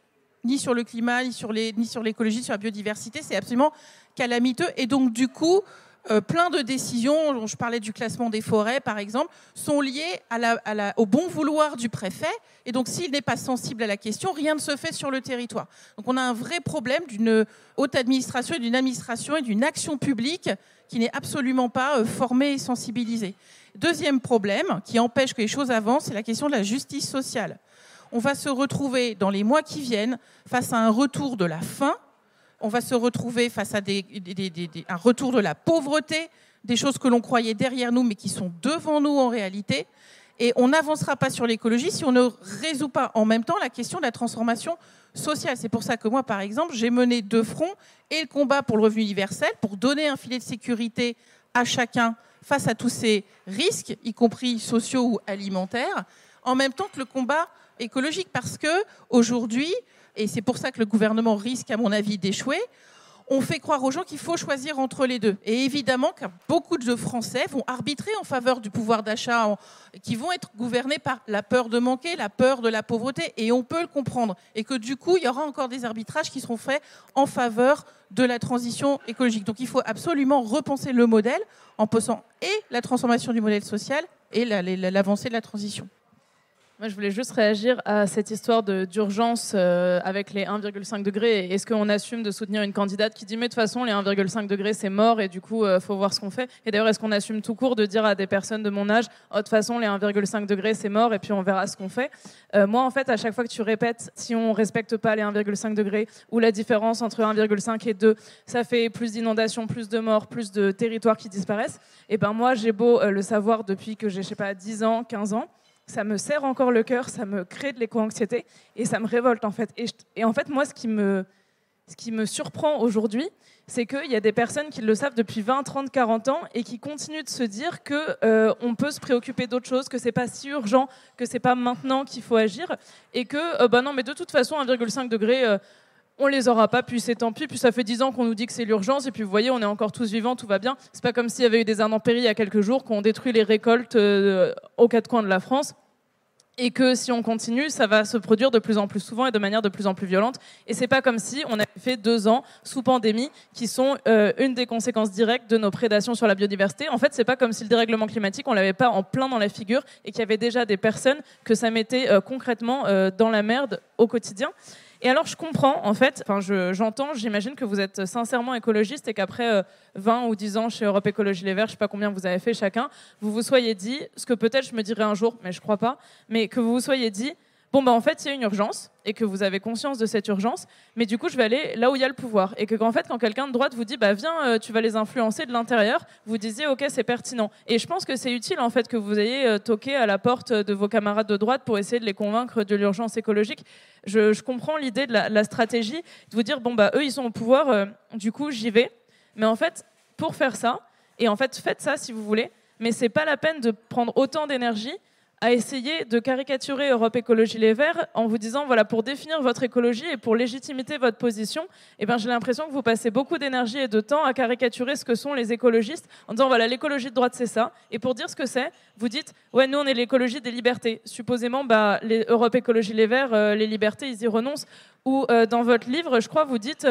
ni sur le climat, ni sur l'écologie, sur la biodiversité. C'est absolument calamiteux. Et donc, du coup, plein de décisions, je parlais du classement des forêts par exemple, sont liées au bon vouloir du préfet. Et donc s'il n'est pas sensible à la question, rien ne se fait sur le territoire. Donc on a un vrai problème d'une haute administration et d'une action publique qui n'est absolument pas formée et sensibilisée. Deuxième problème qui empêche que les choses avancent, c'est la question de la justice sociale. On va se retrouver dans les mois qui viennent face à un retour de la faim. On va se retrouver face à un retour de la pauvreté, des choses que l'on croyait derrière nous, mais qui sont devant nous en réalité. Et on n'avancera pas sur l'écologie si on ne résout pas en même temps la question de la transformation sociale. C'est pour ça que moi, par exemple, j'ai mené 2 fronts et le combat pour le revenu universel, pour donner un filet de sécurité à chacun face à tous ces risques, y compris sociaux ou alimentaires, en même temps que le combat écologique. Parce qu'aujourd'hui, et c'est pour ça que le gouvernement risque, à mon avis, d'échouer, on fait croire aux gens qu'il faut choisir entre les deux. Et évidemment que beaucoup de Français vont arbitrer en faveur du pouvoir d'achat, qui vont être gouvernés par la peur de manquer, la peur de la pauvreté, et on peut le comprendre. Et que du coup, il y aura encore des arbitrages qui seront faits en faveur de la transition écologique. Donc il faut absolument repenser le modèle en pensant et la transformation du modèle social et l'avancée de la transition. Moi, je voulais juste réagir à cette histoire d'urgence avec les 1,5 degrés. Est-ce qu'on assume de soutenir une candidate qui dit mais de toute façon les 1,5 degrés c'est mort et du coup faut voir ce qu'on fait. Et d'ailleurs est-ce qu'on assume tout court de dire à des personnes de mon âge de toute façon les 1,5 degrés c'est mort et puis on verra ce qu'on fait. Moi en fait à chaque fois que tu répètes si on respecte pas les 1,5 degrés ou la différence entre 1,5 et 2 ça fait plus d'inondations, plus de morts, plus de territoires qui disparaissent. Et ben moi j'ai beau le savoir depuis que j'ai 10 ans, 15 ans. Ça me serre encore le cœur, ça me crée de l'éco-anxiété et ça me révolte en fait. Et en fait, moi, ce qui me surprend aujourd'hui, c'est qu'il y a des personnes qui le savent depuis 20, 30, 40 ans et qui continuent de se dire qu'on peut se préoccuper d'autre chose, que c'est pas si urgent, que c'est pas maintenant qu'il faut agir et que non, mais de toute façon, 1,5 degré, on les aura pas, puis c'est tant pis, puis ça fait 10 ans qu'on nous dit que c'est l'urgence, et puis vous voyez, on est encore tous vivants, tout va bien. C'est pas comme s'il y avait eu des intempéries il y a quelques jours, qu'on détruit les récoltes aux 4 coins de la France, et que si on continue, ça va se produire de plus en plus souvent et de manière de plus en plus violente. Et c'est pas comme si on avait fait 2 ans sous pandémie, qui sont une des conséquences directes de nos prédations sur la biodiversité. En fait, c'est pas comme si le dérèglement climatique, on l'avait pas en plein dans la figure, et qu'il y avait déjà des personnes que ça mettait concrètement dans la merde au quotidien. Et alors, je comprends, en fait, j'entends, j'imagine que vous êtes sincèrement écologiste et qu'après 20 ou 10 ans chez Europe Écologie Les Verts, je ne sais pas combien vous avez fait chacun, vous vous soyez dit, ce que peut-être je me dirai un jour, mais je ne crois pas, mais que vous vous soyez dit, en fait, il y a une urgence et que vous avez conscience de cette urgence, mais du coup, je vais aller là où il y a le pouvoir. Et qu'en fait, quand quelqu'un de droite vous dit, viens, tu vas les influencer de l'intérieur, vous disiez, ok, c'est pertinent. Et je pense que c'est utile, en fait, que vous ayez toqué à la porte de vos camarades de droite pour essayer de les convaincre de l'urgence écologique. Je comprends l'idée de la stratégie, de vous dire, eux, ils sont au pouvoir, du coup, j'y vais. Mais en fait, pour faire ça, et en fait, faites ça si vous voulez, mais c'est pas la peine de prendre autant d'énergie à essayer de caricaturer Europe Écologie Les Verts en vous disant, voilà, pour définir votre écologie et pour légitimer votre position, j'ai l'impression que vous passez beaucoup d'énergie et de temps à caricaturer ce que sont les écologistes en disant, voilà, l'écologie de droite, c'est ça. Et pour dire ce que c'est, vous dites, ouais, nous, on est l'écologie des libertés. Supposément, les Europe Écologie Les Verts, les libertés, ils y renoncent. où dans votre livre, je crois, vous dites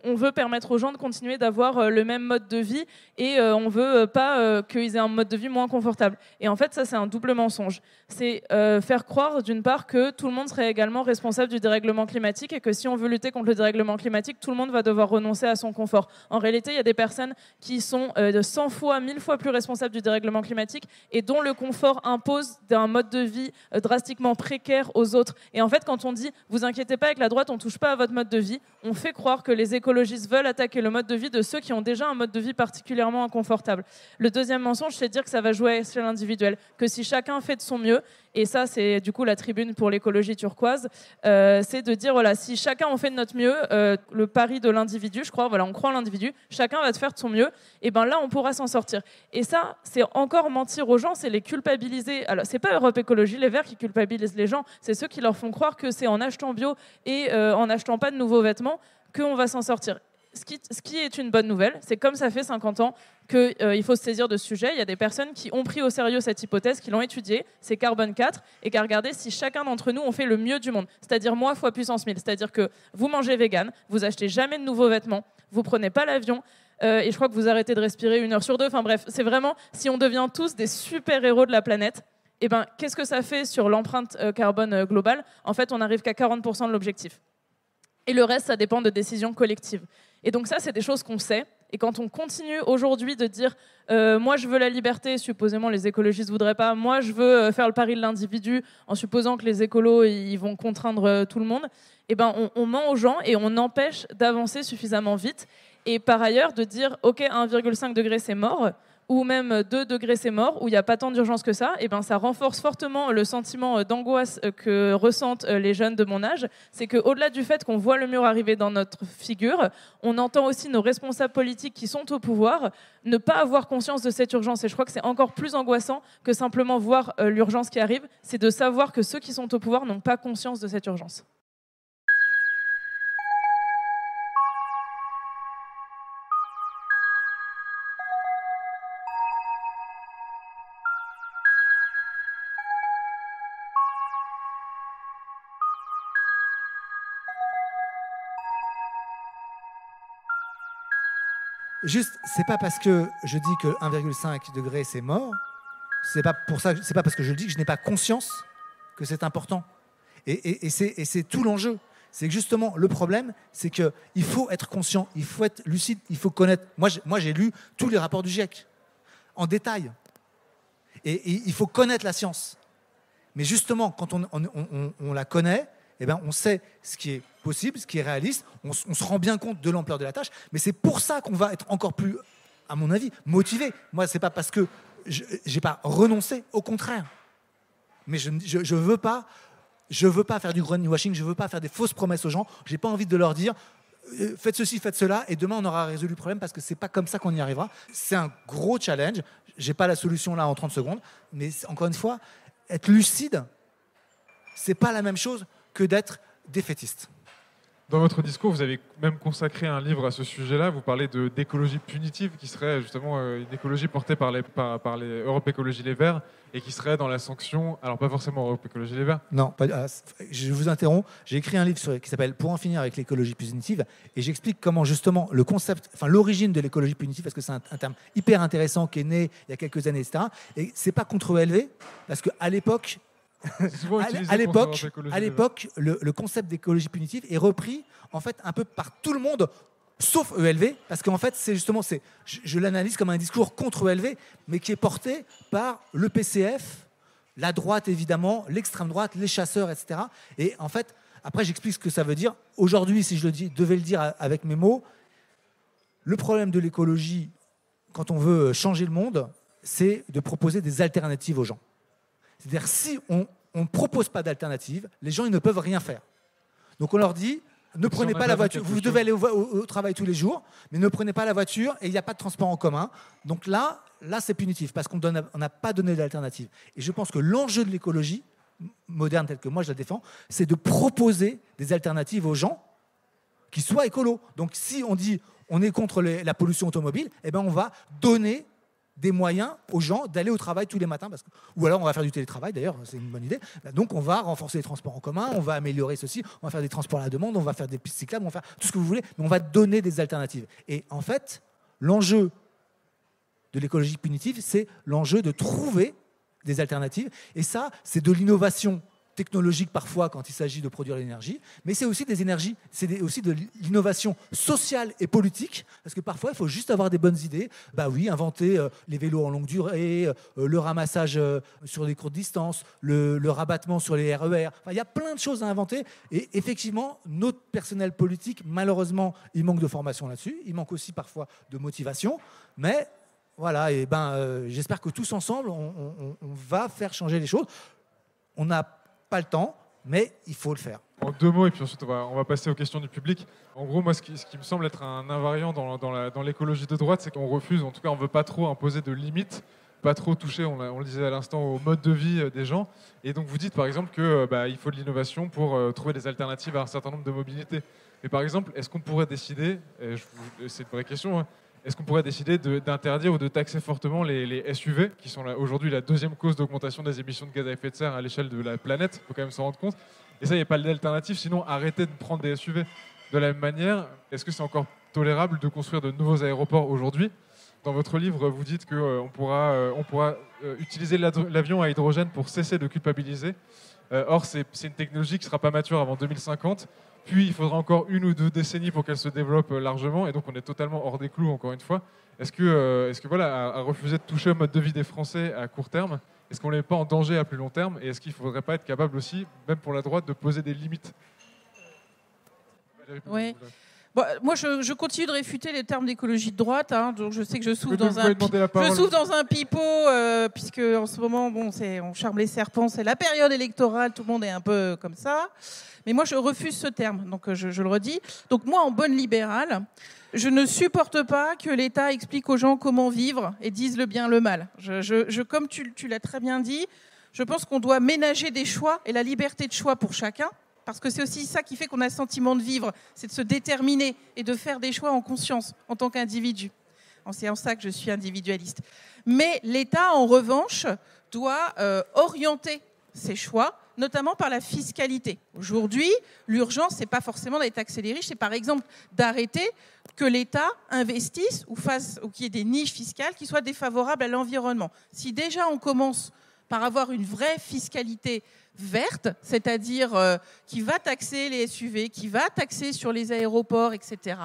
on veut permettre aux gens de continuer d'avoir le même mode de vie et on veut pas qu'ils aient un mode de vie moins confortable. Et en fait, ça, c'est un double mensonge. C'est faire croire, d'une part, que tout le monde serait également responsable du dérèglement climatique et que si on veut lutter contre le dérèglement climatique, tout le monde va devoir renoncer à son confort. En réalité, il y a des personnes qui sont de 100 fois, 1000 fois plus responsables du dérèglement climatique et dont le confort impose d'un mode de vie drastiquement précaire aux autres. Et en fait, quand on dit « vous inquiétez pas, avec la droite, on touche pas à votre mode de vie », on fait croire que les écologistes veulent attaquer le mode de vie de ceux qui ont déjà un mode de vie particulièrement inconfortable. Le deuxième mensonge, c'est de dire que ça va jouer à l'échelle individuelle, que si chacun fait de son mieux, et ça c'est du coup la tribune pour l'écologie turquoise, c'est de dire voilà, si chacun on fait de notre mieux, le pari de l'individu, je crois, voilà, on croit en l'individu, chacun va faire de son mieux, et ben là on pourra s'en sortir. Et ça, c'est encore mentir aux gens, c'est les culpabiliser. Alors c'est pas Europe Écologie Les Verts qui culpabilisent les gens, c'est ceux qui leur font croire que c'est en achetant bio et en n'achetant pas de nouveaux vêtements qu'on va s'en sortir. Ce qui est une bonne nouvelle, c'est comme ça fait 50 ans qu'il faut se saisir de ce sujet. Il y a des personnes qui ont pris au sérieux cette hypothèse, qui l'ont étudiée, c'est Carbone 4, et qui a regardé si chacun d'entre nous on fait le mieux du monde. C'est-à-dire moi fois puissance 1000. C'est-à-dire que vous mangez vegan, vous achetez jamais de nouveaux vêtements, vous prenez pas l'avion, et je crois que vous arrêtez de respirer 1 heure sur 2. Enfin bref, c'est vraiment, si on devient tous des super-héros de la planète, eh ben, qu'est-ce que ça fait sur l'empreinte carbone globale ? En fait, on n'arrive qu'à 40% de l'objectif. Et le reste, ça dépend de décisions collectives. Et donc ça, c'est des choses qu'on sait. Et quand on continue aujourd'hui de dire moi, je veux la liberté, supposément les écologistes ne voudraient pas, moi, je veux faire le pari de l'individu, en supposant que les écolos ils vont contraindre tout le monde, eh ben, on ment aux gens et on empêche d'avancer suffisamment vite. Et par ailleurs, de dire OK, 1,5 degré, c'est mort, ou même 2 degrés c'est mort, où il n'y a pas tant d'urgence que ça, et ben ça renforce fortement le sentiment d'angoisse que ressentent les jeunes de mon âge. C'est qu'au-delà du fait qu'on voit le mur arriver dans notre figure, on entend aussi nos responsables politiques qui sont au pouvoir ne pas avoir conscience de cette urgence. Et je crois que c'est encore plus angoissant que simplement voir l'urgence qui arrive, c'est de savoir que ceux qui sont au pouvoir n'ont pas conscience de cette urgence. Juste, c'est pas parce que je dis que 1,5 degré c'est mort, c'est pas parce que je le dis que je n'ai pas conscience que c'est important. Et c'est tout l'enjeu. C'est que justement, le problème, c'est qu'il faut être conscient, il faut être lucide, il faut connaître. Moi, j'ai lu tous les rapports du GIEC, en détail. Et il faut connaître la science. Mais justement, quand on la connaît, eh ben, on sait ce qui est possible, ce qui est réaliste, on se rend bien compte de l'ampleur de la tâche, mais c'est pour ça qu'on va être encore plus, à mon avis, motivé. Moi, c'est pas parce que je n'ai pas renoncé, au contraire. Mais je veux pas faire du greenwashing, je veux pas faire des fausses promesses aux gens, j'ai pas envie de leur dire faites ceci, faites cela, et demain on aura résolu le problème, parce que c'est pas comme ça qu'on y arrivera. C'est un gros challenge, j'ai pas la solution là en 30 secondes, mais encore une fois, être lucide, c'est pas la même chose que d'être défaitiste. Dans votre discours, vous avez même consacré un livre à ce sujet-là. Vous parlez d'écologie punitive, qui serait justement une écologie portée par les Europe Écologie Les Verts, et qui serait dans la sanction, alors pas forcément Europe Écologie Les Verts. Non, je vous interromps. J'ai écrit un livre qui s'appelle « Pour en finir avec l'écologie punitive », et j'explique comment justement le concept, enfin l'origine de l'écologie punitive, parce que c'est un terme hyper intéressant qui est né il y a quelques années, etc. Et c'est pas contre ELV, parce qu'à l'époque, à l'époque, le concept d'écologie punitive est repris en fait un peu par tout le monde, sauf ELV, parce qu'en fait, c'est justement, je l'analyse comme un discours contre ELV, mais qui est porté par le PCF, la droite évidemment, l'extrême droite, les chasseurs, etc. Et en fait, après, j'explique ce que ça veut dire. Aujourd'hui, si je devais le dire avec mes mots, le problème de l'écologie, quand on veut changer le monde, c'est de proposer des alternatives aux gens. C'est-à-dire, si on ne propose pas d'alternative, les gens ils ne peuvent rien faire. Donc on leur dit, ne prenez pas la voiture, vous devez aller au travail tous les jours, mais ne prenez pas la voiture et il n'y a pas de transport en commun. Donc là c'est punitif, parce qu'on n'a pas donné d'alternative. Et je pense que l'enjeu de l'écologie moderne, telle que moi je la défends, c'est de proposer des alternatives aux gens qui soient écolos. Donc si on dit on est contre la pollution automobile, eh ben on va donner des moyens aux gens d'aller au travail tous les matins, ou alors on va faire du télétravail, d'ailleurs, c'est une bonne idée. Donc on va renforcer les transports en commun, on va améliorer ceci, on va faire des transports à la demande, on va faire des pistes cyclables, on va faire tout ce que vous voulez, mais on va donner des alternatives. Et en fait, l'enjeu de l'écologie punitive, c'est l'enjeu de trouver des alternatives. Et ça, c'est de l'innovation technologique parfois quand il s'agit de produire l'énergie, mais c'est aussi des énergies, aussi de l'innovation sociale et politique, parce que parfois il faut juste avoir des bonnes idées. Bah oui, inventer les vélos en longue durée, le ramassage sur des courtes distances, le rabattement sur les RER. Enfin, il y a plein de choses à inventer, et effectivement, notre personnel politique, malheureusement, il manque de formation là-dessus, il manque aussi parfois de motivation, mais voilà, et j'espère que tous ensemble, on va faire changer les choses. On n'a pas le temps, mais il faut le faire. En 2 mots, et puis ensuite on va passer aux questions du public. En gros, moi, ce qui me semble être un invariant dans l'écologie de droite, c'est qu'on refuse, en tout cas, on ne veut pas trop imposer de limites, pas trop toucher, on le disait à l'instant, au mode de vie des gens. Et donc, vous dites, par exemple, qu'il faut de l'innovation pour trouver des alternatives à un certain nombre de mobilités. Mais par exemple, est-ce qu'on pourrait décider, c'est une vraie question, hein, est-ce qu'on pourrait décider d'interdire ou de taxer fortement les SUV, qui sont aujourd'hui la 2e cause d'augmentation des émissions de gaz à effet de serre à l'échelle de la planète? Il faut quand même s'en rendre compte. Et ça, il n'y a pas d'alternative, sinon arrêtez de prendre des SUV. De la même manière, est-ce que c'est encore tolérable de construire de nouveaux aéroports aujourd'hui? Dans votre livre, vous dites qu'on pourra utiliser l'avion à hydrogène pour cesser de culpabiliser. Or, c'est une technologie qui ne sera pas mature avant 2050. Puis, il faudra encore 1 ou 2 décennies pour qu'elle se développe largement. Et donc, on est totalement hors des clous, encore une fois. Est-ce que voilà, à refuser de toucher au mode de vie des Français à court terme, est-ce qu'on ne les met pas en danger à plus long terme? Et est-ce qu'il ne faudrait pas être capable aussi, même pour la droite, de poser des limites? Oui. Bon, moi, je continue de réfuter les termes d'écologie de droite. Donc je sais que je souffre dans un pipeau, puisque en ce moment, on charme les serpents, c'est la période électorale, tout le monde est un peu comme ça. Mais moi, je refuse ce terme, donc je le redis. Donc moi, en bonne libérale, je ne supporte pas que l'État explique aux gens comment vivre et dise le bien, le mal. Comme tu l'as très bien dit, je pense qu'on doit ménager des choix et la liberté de choix pour chacun. Parce que c'est aussi ça qui fait qu'on a le sentiment de vivre, c'est de se déterminer et de faire des choix en conscience en tant qu'individu. C'est en ça que je suis individualiste. Mais l'État, en revanche, doit orienter ses choix, notamment par la fiscalité. Aujourd'hui, l'urgence, ce n'est pas forcément d'aller taxer les riches, c'est par exemple d'arrêter que l'État investisse ou qu'il y ait des niches fiscales qui soient défavorables à l'environnement. Si déjà on commence par avoir une vraie fiscalité verte, c'est-à-dire qui va taxer les SUV, qui va taxer sur les aéroports, etc.,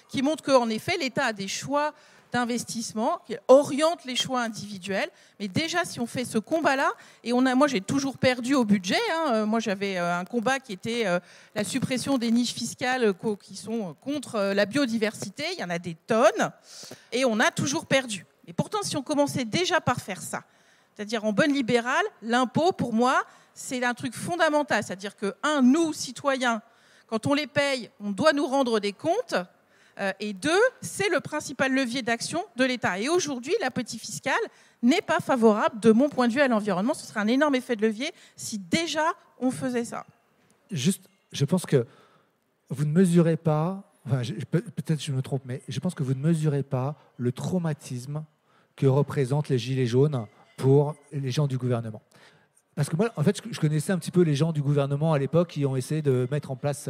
qui montre qu'en effet, l'État a des choix d'investissement, qui oriente les choix individuels. Mais déjà, si on fait ce combat-là, et moi j'ai toujours perdu au budget, moi j'avais un combat qui était la suppression des niches fiscales qui sont contre la biodiversité, il y en a des tonnes, et on a toujours perdu. Et pourtant, si on commençait déjà par faire ça, c'est-à-dire en bonne libérale, l'impôt, pour moi, c'est un truc fondamental. C'est-à-dire que, nous, citoyens, quand on les paye, on doit nous rendre des comptes. Et 2, c'est le principal levier d'action de l'État. Et aujourd'hui, la politique fiscale n'est pas favorable, de mon point de vue, à l'environnement. Ce serait un énorme effet de levier si déjà on faisait ça. Juste, je pense que vous ne mesurez pas, peut-être je me trompe, mais je pense que vous ne mesurez pas le traumatisme que représentent les gilets jaunes pour les gens du gouvernement. Parce que moi, en fait, je connaissais un petit peu les gens du gouvernement à l'époque qui ont essayé de mettre en place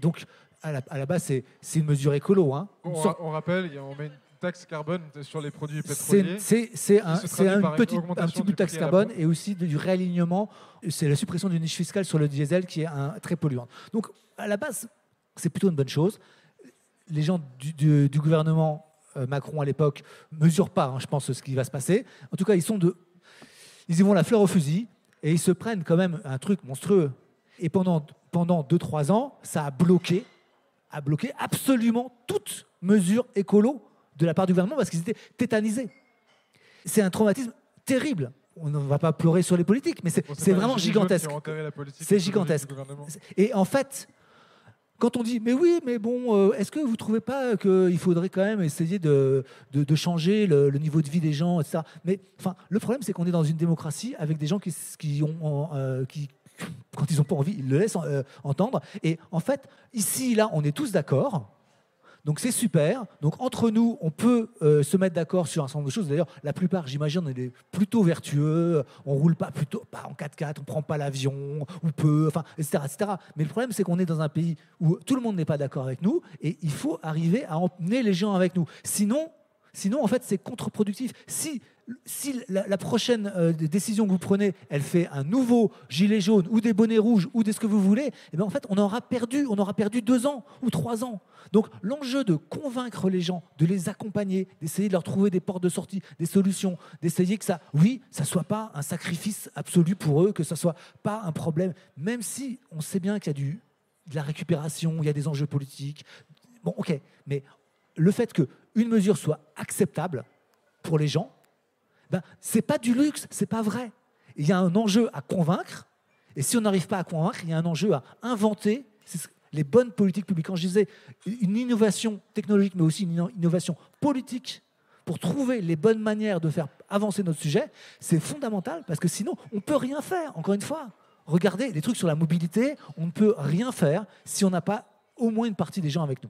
Donc, à la base, c'est une mesure écolo. On rappelle, on met une taxe carbone sur les produits pétroliers. C'est un petit bout de taxe carbone et aussi du réalignement. C'est la suppression d'une niche fiscale sur le diesel qui est très polluante. Donc, à la base, c'est plutôt une bonne chose. Les gens du gouvernement Macron à l'époque ne mesurent pas, je pense, ce qui va se passer. En tout cas, ils y vont la fleur au fusil et ils se prennent quand même un truc monstrueux. Et pendant 2-3 ans, ça a bloqué absolument toute mesure écolo de la part du gouvernement parce qu'ils étaient tétanisés. C'est un traumatisme terrible. On ne va pas pleurer sur les politiques, mais c'est vraiment gigantesque. C'est gigantesque. Et en fait, quand on dit, mais oui, mais bon, est-ce que vous ne trouvez pas qu'il faudrait quand même essayer de changer le niveau de vie des gens, etc. Mais le problème, c'est qu'on est dans une démocratie avec des gens qui quand ils n'ont pas envie, ils le laissent entendre. Et en fait, ici, là, on est tous d'accord. Donc c'est super. Donc entre nous, on peut se mettre d'accord sur un certain nombre de choses. D'ailleurs, la plupart, j'imagine, on est plutôt vertueux. On roule pas en 4x4, on prend pas l'avion ou peu, enfin, etc., etc. Mais le problème, c'est qu'on est dans un pays où tout le monde n'est pas d'accord avec nous et il faut arriver à emmener les gens avec nous. Sinon, en fait, c'est contre-productif. Si la prochaine décision que vous prenez, elle fait un nouveau gilet jaune ou des bonnets rouges ou ce que vous voulez, eh bien, en fait, on aura perdu 2 ans ou 3 ans. Donc, l'enjeu de convaincre les gens, de les accompagner, d'essayer de leur trouver des portes de sortie, des solutions, d'essayer que ça soit pas un sacrifice absolu pour eux, que ça soit pas un problème, même si on sait bien qu'il y a de la récupération, il y a des enjeux politiques. Bon, ok, mais le fait qu'une mesure soit acceptable pour les gens, c'est pas du luxe, c'est pas vrai. Il y a un enjeu à convaincre, et si on n'arrive pas à convaincre, il y a un enjeu à inventer les bonnes politiques publiques. Quand je disais une innovation technologique, mais aussi une innovation politique pour trouver les bonnes manières de faire avancer notre sujet, c'est fondamental, parce que sinon, on ne peut rien faire. Encore une fois, regardez les trucs sur la mobilité, on ne peut rien faire si on n'a pas au moins une partie des gens avec nous.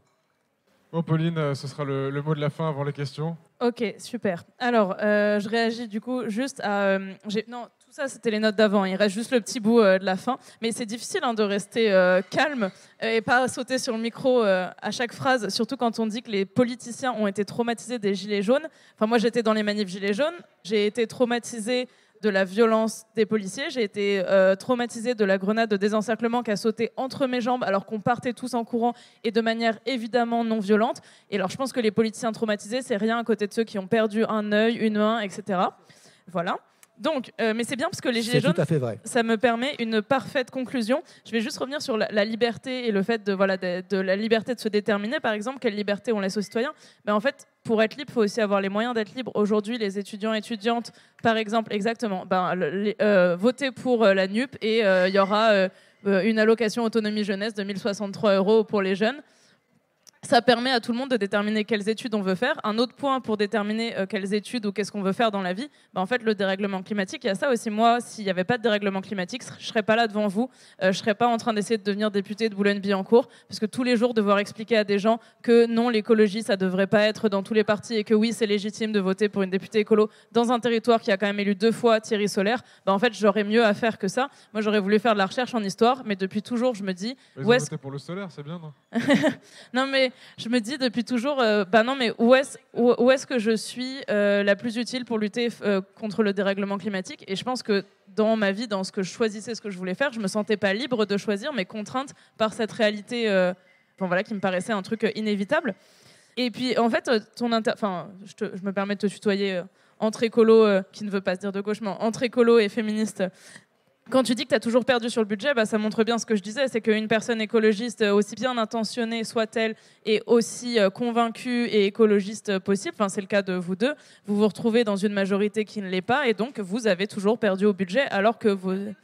Bon, Pauline, ce sera le mot de la fin avant les questions. Ok, super. Alors, je réagis du coup juste à... non, tout ça, c'était les notes d'avant. Il reste juste le petit bout de la fin. Mais c'est difficile de rester calme et pas sauter sur le micro à chaque phrase, surtout quand on dit que les politiciens ont été traumatisés des gilets jaunes. Enfin, moi, j'étais dans les manifs gilets jaunes. J'ai été traumatisée de la violence des policiers. J'ai été traumatisée de la grenade de désencerclement qui a sauté entre mes jambes alors qu'on partait tous en courant et de manière évidemment non violente. Et alors je pense que les politiciens traumatisés, c'est rien à côté de ceux qui ont perdu un œil, une main, etc. Voilà. Donc, mais c'est bien parce que les gilets jaunes, ça me permet une parfaite conclusion. Je vais juste revenir sur la liberté et le fait de la liberté de se déterminer, par exemple. Quelle liberté on laisse aux citoyens ? Ben, en fait, pour être libre, il faut aussi avoir les moyens d'être libre. Aujourd'hui, les étudiants et étudiantes, par exemple, exactement, votez pour la NUP et il y aura une allocation autonomie jeunesse de 1 063 € pour les jeunes. Ça permet à tout le monde de déterminer quelles études on veut faire. Un autre point pour déterminer quelles études ou qu'est-ce qu'on veut faire dans la vie, en fait, le dérèglement climatique, il y a ça aussi. Moi, s'il n'y avait pas de dérèglement climatique, je ne serais pas là devant vous. Je ne serais pas en train d'essayer de devenir député de Boulogne-Billancourt, parce que tous les jours, devoir expliquer à des gens que non, l'écologie, ça ne devrait pas être dans tous les partis et que oui, c'est légitime de voter pour une députée écolo dans un territoire qui a quand même élu 2 fois Thierry Solaire, en fait, j'aurais mieux à faire que ça. Moi, j'aurais voulu faire de la recherche en histoire, mais depuis toujours, je me dis... Ils ont voté pour le solaire, c'est bien, non? Non, mais je me dis depuis toujours, non, mais où est-ce que je suis la plus utile pour lutter contre le dérèglement climatique ? Et je pense que dans ma vie, dans ce que je choisissais, ce que je voulais faire, je me sentais pas libre de choisir, mais contrainte par cette réalité qui me paraissait un truc inévitable. Et puis, en fait, je me permets de te tutoyer entre écolo, qui ne veut pas se dire de gauche, mais entre écolo et féministe. Quand tu dis que tu as toujours perdu sur le budget, ça montre bien ce que je disais, c'est qu'une personne écologiste, aussi bien intentionnée soit-elle, est aussi convaincue et écologiste possible. Enfin, c'est le cas de vous deux. Vous vous retrouvez dans une majorité qui ne l'est pas, et donc vous avez toujours perdu au budget, alors que vous...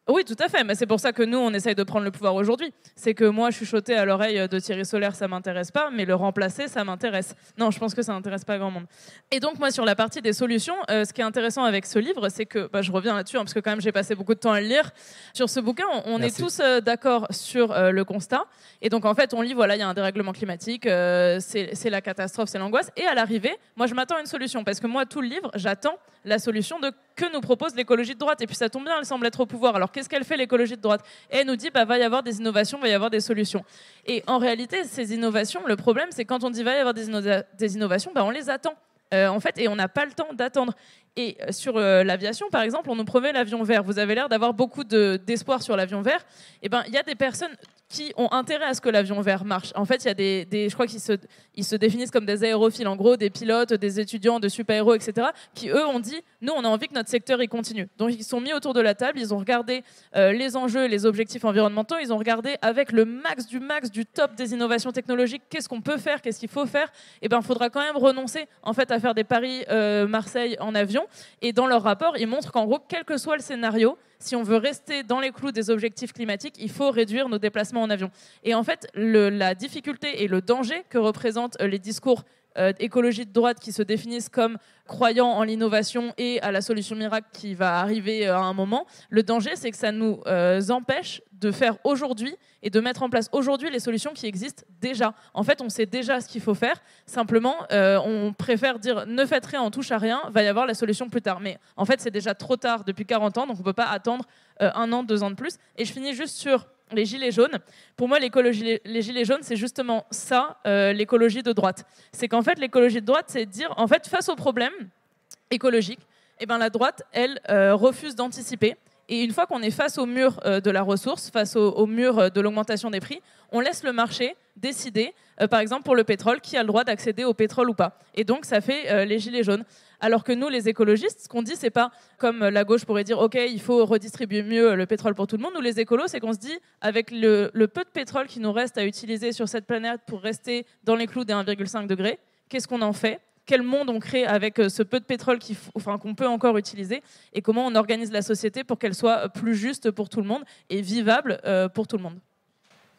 Oui, tout à fait, mais c'est pour ça que nous, on essaye de prendre le pouvoir aujourd'hui. C'est que moi, chuchoter à l'oreille de Thierry Solaire, ça m'intéresse pas, mais le remplacer, ça m'intéresse. Non, je pense que ça n'intéresse pas grand monde. Et donc, moi, sur la partie des solutions, ce qui est intéressant avec ce livre, c'est que, je reviens là-dessus, parce que quand même, j'ai passé beaucoup de temps à le lire. Sur ce bouquin, on est tous d'accord sur le constat. Et donc, en fait, on lit, il y a un dérèglement climatique, c'est la catastrophe, c'est l'angoisse. Et à l'arrivée, moi, je m'attends à une solution, parce que moi, tout le livre, j'attends la solution que nous propose l'écologie de droite. Et puis ça tombe bien, elle semble être au pouvoir. Alors qu'est-ce qu'elle fait, l'écologie de droite ? Et elle nous dit, va y avoir des innovations, va y avoir des solutions. Et en réalité, ces innovations, le problème, c'est quand on dit va y avoir des innovations, on les attend. En fait, et on n'a pas le temps d'attendre. Et sur l'aviation, par exemple, on nous promet l'avion vert. Vous avez l'air d'avoir beaucoup d'espoir sur l'avion vert. Il y a des personnes qui ont intérêt à ce que l'avion vert marche. En fait, il y a je crois qu'ils se définissent comme des aérophiles, en gros, des pilotes, des étudiants de super-héros, etc., qui, eux, ont dit, nous, on a envie que notre secteur y continue. Donc, ils sont mis autour de la table, ils ont regardé les enjeux, les objectifs environnementaux, ils ont regardé avec le max, du top des innovations technologiques, qu'est-ce qu'on peut faire, qu'est-ce qu'il faut faire. Il faudra quand même renoncer, en fait, à faire des Paris-Marseille en avion. Et dans leur rapport, ils montrent qu'en gros, quel que soit le scénario, si on veut rester dans les clous des objectifs climatiques, il faut réduire nos déplacements en avion. Et en fait, la difficulté et le danger que représentent les discours écologie de droite qui se définissent comme croyant en l'innovation et à la solution miracle qui va arriver à un moment. Le danger, c'est que ça nous empêche de faire aujourd'hui et de mettre en place aujourd'hui les solutions qui existent déjà. En fait, on sait déjà ce qu'il faut faire. Simplement, on préfère dire ne faites rien, on touche à rien, va y avoir la solution plus tard. Mais en fait, c'est déjà trop tard depuis 40 ans, donc on ne peut pas attendre 1 an, 2 ans de plus. Et je finis juste sur les gilets jaunes. Pour moi, les gilets jaunes, c'est justement ça, l'écologie de droite. C'est qu'en fait, l'écologie de droite, c'est dire, en fait, face aux problèmes écologiques, eh ben, la droite, elle, refuse d'anticiper. Et une fois qu'on est face au mur de la ressource, face au mur de l'augmentation des prix, on laisse le marché décider, par exemple pour le pétrole, qui a le droit d'accéder au pétrole ou pas. Et donc, ça fait les gilets jaunes. Alors que nous, les écologistes, ce qu'on dit, c'est pas comme la gauche pourrait dire « Ok, il faut redistribuer mieux le pétrole pour tout le monde ». Nous, les écolos, c'est qu'on se dit, avec le peu de pétrole qui nous reste à utiliser sur cette planète pour rester dans les clous des 1,5 degrés, qu'est-ce qu'on en fait ? Quel monde on crée avec ce peu de pétrole qu'on peut encore utiliser et comment on organise la société pour qu'elle soit plus juste pour tout le monde et vivable pour tout le monde.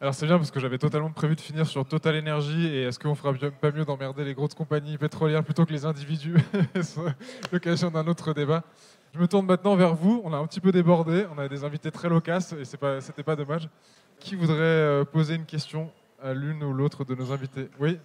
Alors c'est bien parce que j'avais totalement prévu de finir sur Total Energy et est-ce qu'on fera pas mieux d'emmerder les grosses compagnies pétrolières plutôt que les individus. C'est l'occasion d'un autre débat. Je me tourne maintenant vers vous. On a un petit peu débordé, on a des invités très loquaces et c'était pas dommage. Qui voudrait poser une question à l'une ou l'autre de nos invités ? Oui.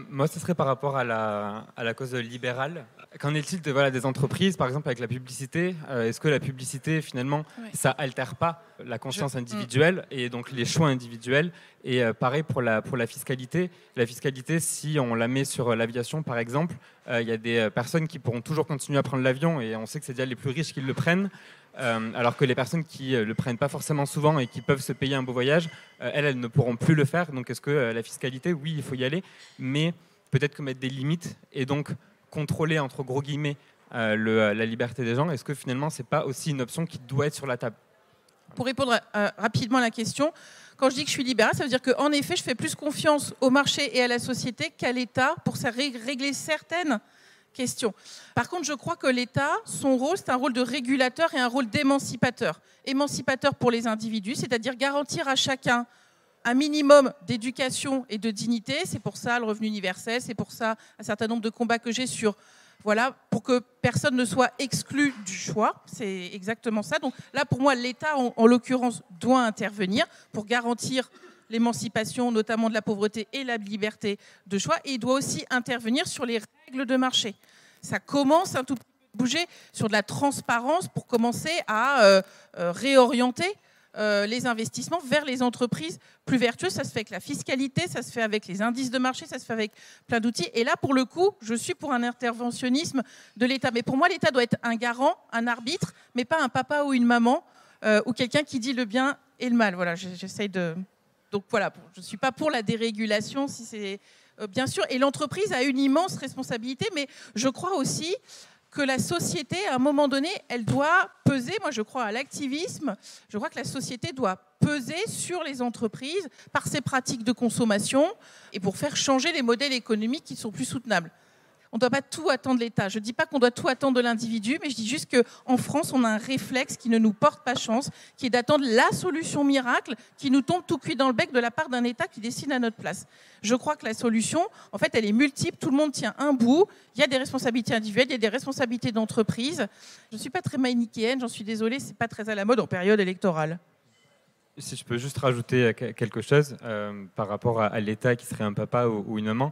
Moi, ce serait par rapport à la cause libérale. Qu'en est-il des entreprises, par exemple avec la publicité ? Est-ce que la publicité, finalement, ça altère pas la conscience individuelle et donc les choix individuels ? Et pareil pour la fiscalité. La fiscalité, si on la met sur l'aviation, par exemple, il y a des personnes qui pourront toujours continuer à prendre l'avion et on sait que c'est déjà les plus riches qui le prennent. Alors que les personnes qui ne le prennent pas forcément souvent et qui peuvent se payer un beau voyage, elles ne pourront plus le faire. Donc est-ce que la fiscalité, oui, il faut y aller, mais peut-être que mettre des limites et donc contrôler, entre gros guillemets, la liberté des gens, est-ce que finalement, ce n'est pas aussi une option qui doit être sur la table ? Pour répondre rapidement à la question, quand je dis que je suis libérale, ça veut dire qu'en effet, je fais plus confiance au marché et à la société qu'à l'État pour régler certaines questions. Par contre, je crois que l'État, son rôle, c'est un rôle de régulateur et un rôle d'émancipateur. Émancipateur pour les individus, c'est-à-dire garantir à chacun un minimum d'éducation et de dignité. C'est pour ça le revenu universel, c'est pour ça un certain nombre de combats que j'ai pour que personne ne soit exclu du choix. C'est exactement ça. Donc là, pour moi, l'État, en l'occurrence, doit intervenir pour garantir l'émancipation, notamment de la pauvreté et la liberté de choix. Et il doit aussi intervenir sur les règles de marché. Ça commence un tout petit peu à bouger sur de la transparence pour commencer à réorienter les investissements vers les entreprises plus vertueuses. Ça se fait avec la fiscalité, ça se fait avec les indices de marché, ça se fait avec plein d'outils. Et là, pour le coup, je suis pour un interventionnisme de l'État. Mais pour moi, l'État doit être un garant, un arbitre, mais pas un papa ou une maman ou quelqu'un qui dit le bien et le mal. Voilà, j'essaye de... Donc voilà, je ne suis pas pour la dérégulation, si c'est bien sûr. Et l'entreprise a une immense responsabilité, mais je crois aussi que la société, à un moment donné, elle doit peser. Moi, je crois à l'activisme. Je crois que la société doit peser sur les entreprises par ses pratiques de consommation et pour faire changer les modèles économiques qui sont plus soutenables. On ne doit pas tout attendre de l'État. Je ne dis pas qu'on doit tout attendre de l'individu, mais je dis juste qu'en France, on a un réflexe qui ne nous porte pas chance, qui est d'attendre la solution miracle qui nous tombe tout cuit dans le bec de la part d'un État qui décide à notre place. Je crois que la solution, en fait, elle est multiple. Tout le monde tient un bout. Il y a des responsabilités individuelles, il y a des responsabilités d'entreprise. Je ne suis pas très manichéenne, j'en suis désolée, ce n'est pas très à la mode en période électorale. Si je peux juste rajouter quelque chose par rapport à l'État qui serait un papa ou une maman.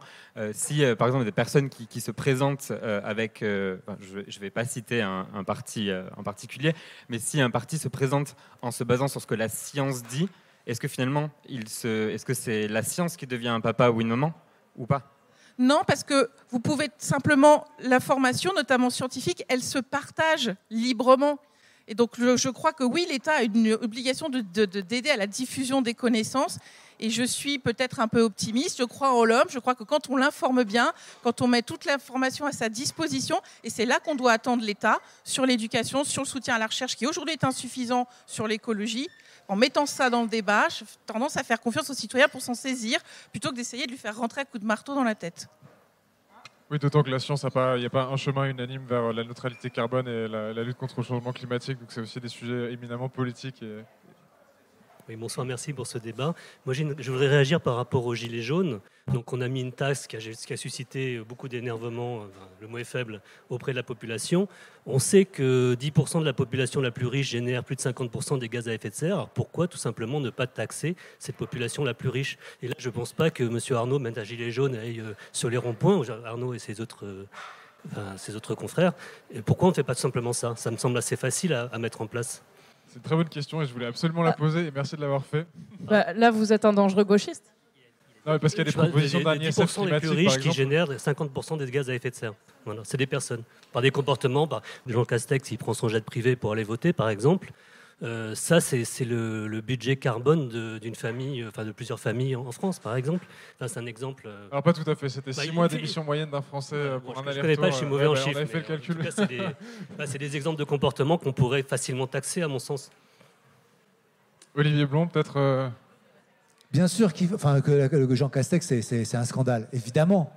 Si, par exemple, des personnes qui se présentent avec... je ne vais pas citer un parti en particulier, mais si un parti se présente en se basant sur ce que la science dit, est-ce que finalement, est-ce que c'est la science qui devient un papa ou une maman ou pas ? Non, parce que vous pouvez simplement... L'information, notamment scientifique, elle se partage librement. Et donc, je crois que oui, l'État a une obligation d'aider à la diffusion des connaissances. Et je suis peut-être un peu optimiste. Je crois en l'homme. Je crois que quand on l'informe bien, quand on met toute l'information à sa disposition, et c'est là qu'on doit attendre l'État sur l'éducation, sur le soutien à la recherche, qui aujourd'hui est insuffisant sur l'écologie. En mettant ça dans le débat, j'ai tendance à faire confiance aux citoyens pour s'en saisir, plutôt que d'essayer de lui faire rentrer un coup de marteau dans la tête. Oui, d'autant que la science, il n'y a pas un chemin unanime vers la neutralité carbone et la lutte contre le changement climatique. Donc c'est aussi des sujets éminemment politiques. Oui, bonsoir, merci pour ce débat. Moi, je voudrais réagir par rapport aux gilets jaunes. Donc, on a mis une taxe qui a suscité beaucoup d'énervement, le mot est faible, auprès de la population. On sait que 10% de la population la plus riche génère plus de 50% des gaz à effet de serre. Alors, pourquoi tout simplement ne pas taxer cette population la plus riche? Et là, je ne pense pas que M. Arnaud, mette un gilet jaune, aille sur les ronds-points, Arnaud et ses autres confrères. Et pourquoi on ne fait pas tout simplement ça? Ça me semble assez facile à mettre en place. C'est une très bonne question et je voulais absolument la poser et merci de l'avoir fait. Là, vous êtes un dangereux gauchiste. Non, mais parce qu'il y a des propositions d'un ISF 10% les plus riches par exemple, qui génèrent 50% des gaz à effet de serre. Voilà, c'est des personnes. Par des comportements, Jean Castex, il prend son jet privé pour aller voter, par exemple. Ça, c'est le budget carbone d'une famille, de plusieurs familles en France, par exemple. C'est un exemple. Alors pas tout à fait, c'était 6 mois d'émission moyenne d'un Français pour un aller-retour. Je ne connais pas, je suis mauvais en chiffres. On avait fait le calcul. En tout cas, c'est des exemples de comportements qu'on pourrait facilement taxer, à mon sens. Olivier Blond, peut-être. Bien sûr que Jean Castex, c'est un scandale, évidemment.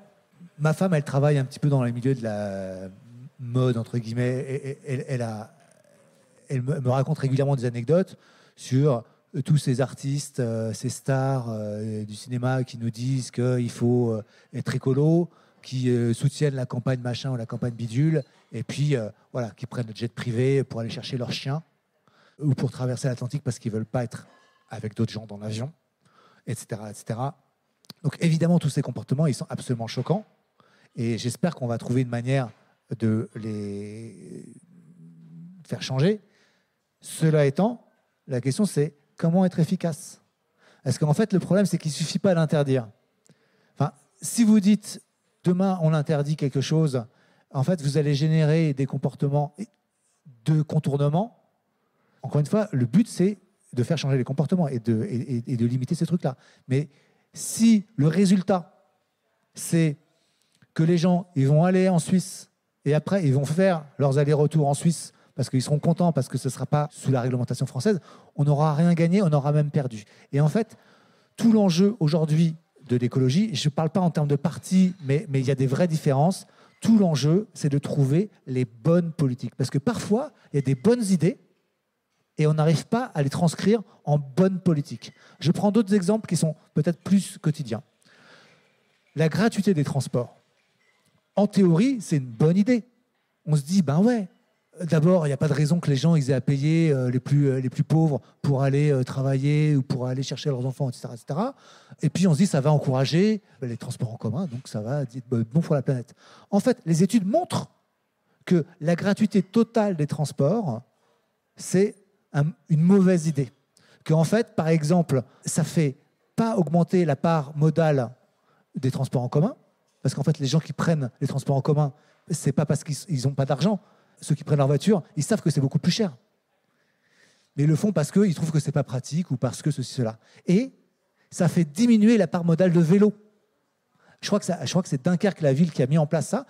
Ma femme, elle travaille un petit peu dans les milieux de la mode, entre guillemets, et elle me raconte régulièrement des anecdotes sur tous ces artistes, ces stars du cinéma qui nous disent qu'il faut être écolo, qui soutiennent la campagne machin ou la campagne bidule, et puis qui prennent le jet privé pour aller chercher leur chien ou pour traverser l'Atlantique parce qu'ils ne veulent pas être avec d'autres gens dans l'avion, etc., etc. Donc évidemment, tous ces comportements, ils sont absolument choquants, et j'espère qu'on va trouver une manière de les faire changer. Cela étant, la question c'est comment être efficace. Parce qu'en fait, le problème, c'est qu'il ne suffit pas d'interdire. Si vous dites demain on interdit quelque chose, en fait, vous allez générer des comportements de contournement. Encore une fois, le but, c'est de faire changer les comportements et de limiter ces trucs-là. Mais si le résultat, c'est que les gens ils vont aller en Suisse et après, ils vont faire leurs allers-retours en Suisse parce qu'ils seront contents, parce que ce ne sera pas sous la réglementation française, on n'aura rien gagné, on aura même perdu. Et en fait, tout l'enjeu aujourd'hui de l'écologie, je ne parle pas en termes de parti, mais il y a des vraies différences. Tout l'enjeu, c'est de trouver les bonnes politiques. Parce que parfois, il y a des bonnes idées et on n'arrive pas à les transcrire en bonnes politiques. Je prends d'autres exemples qui sont peut-être plus quotidiens. La gratuité des transports. En théorie, c'est une bonne idée. On se dit, d'abord, il n'y a pas de raison que les gens aient à payer les plus pauvres pour aller travailler ou pour aller chercher leurs enfants, etc., etc. Et puis, on se dit ça va encourager les transports en commun, donc ça va être bon pour la planète. En fait, les études montrent que la gratuité totale des transports, c'est une mauvaise idée. Qu'en fait, par exemple, ça ne fait pas augmenter la part modale des transports en commun, parce qu'en fait, les gens qui prennent les transports en commun, ce n'est pas parce qu'ils n'ont pas d'argent. Ceux qui prennent leur voiture, ils savent que c'est beaucoup plus cher. Mais ils le font parce qu'ils trouvent que ce n'est pas pratique ou parce que ceci, cela. Et ça fait diminuer la part modale de vélo. Je crois que c'est Dunkerque, la ville, qui a mis en place ça.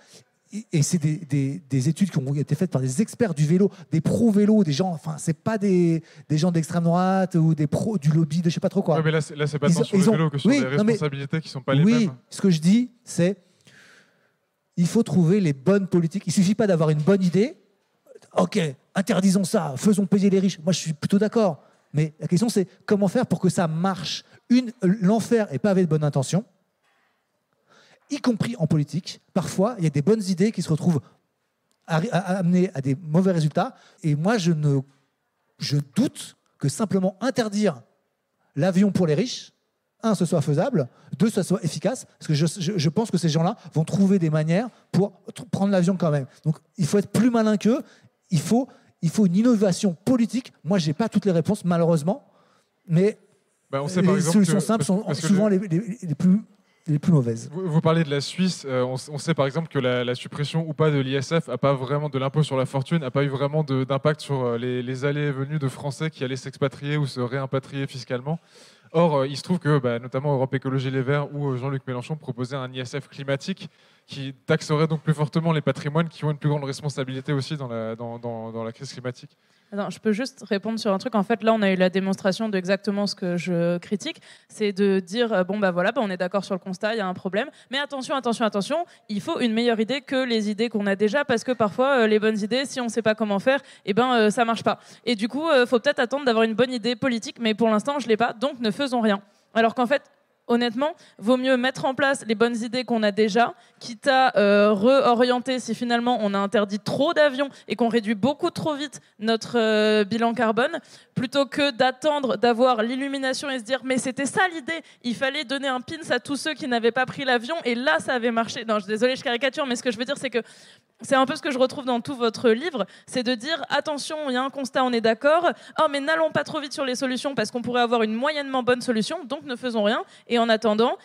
Et c'est des études qui ont été faites par des experts du vélo, des pros-vélo, des gens, ce n'est pas des gens d'extrême droite ou des pros du lobby de je ne sais pas trop quoi. Oui, mais là, c'est pas tant sur le vélo que sur les responsabilités qui ne sont pas les mêmes. Oui, ce que je dis, c'est il faut trouver les bonnes politiques. Il ne suffit pas d'avoir une bonne idée. Ok, interdisons ça, faisons payer les riches. Moi, je suis plutôt d'accord. Mais la question, c'est comment faire pour que ça marche. L'enfer est pavé de bonnes intentions, y compris en politique. Parfois, il y a des bonnes idées qui se retrouvent à amener à des mauvais résultats. Et moi, je doute que simplement interdire l'avion pour les riches, ce soit faisable, deux, ça soit efficace, parce que je pense que ces gens-là vont trouver des manières pour prendre l'avion quand même. Donc, il faut être plus malin qu'eux. Il faut une innovation politique. Moi, je n'ai pas toutes les réponses, malheureusement, mais on sait, par les exemple, solutions simples sont souvent les plus mauvaises. Vous parlez de la Suisse. On sait par exemple que la suppression ou pas de l'ISF n'a pas vraiment de l'impôt sur la fortune, n'a pas eu vraiment d'impact sur les allées et venues de Français qui allaient s'expatrier ou se réimpatrier fiscalement. Or, il se trouve que, notamment Europe Écologie Les Verts ou Jean-Luc Mélenchon proposaient un ISF climatique qui taxerait donc plus fortement les patrimoines qui ont une plus grande responsabilité aussi dans la crise climatique. Attends, je peux juste répondre sur un truc. En fait, là, on a eu la démonstration de exactement ce que je critique. C'est de dire, on est d'accord sur le constat, il y a un problème. Mais attention, il faut une meilleure idée que les idées qu'on a déjà, parce que parfois, les bonnes idées, si on ne sait pas comment faire, ça ne marche pas. Et du coup, il faut peut-être attendre d'avoir une bonne idée politique, mais pour l'instant, je ne l'ai pas, donc ne faisons rien. Alors qu'en fait, honnêtement, vaut mieux mettre en place les bonnes idées qu'on a déjà, quitte à réorienter si finalement on a interdit trop d'avions et qu'on réduit beaucoup trop vite notre bilan carbone, plutôt que d'attendre d'avoir l'illumination et se dire mais c'était ça l'idée, il fallait donner un pins à tous ceux qui n'avaient pas pris l'avion et là ça avait marché. Non, désolée, je caricature, mais ce que je veux dire c'est que c'est un peu ce que je retrouve dans tout votre livre, c'est de dire attention, il y a un constat, on est d'accord, mais n'allons pas trop vite sur les solutions parce qu'on pourrait avoir une moyennement bonne solution, donc ne faisons rien. Et en attendant,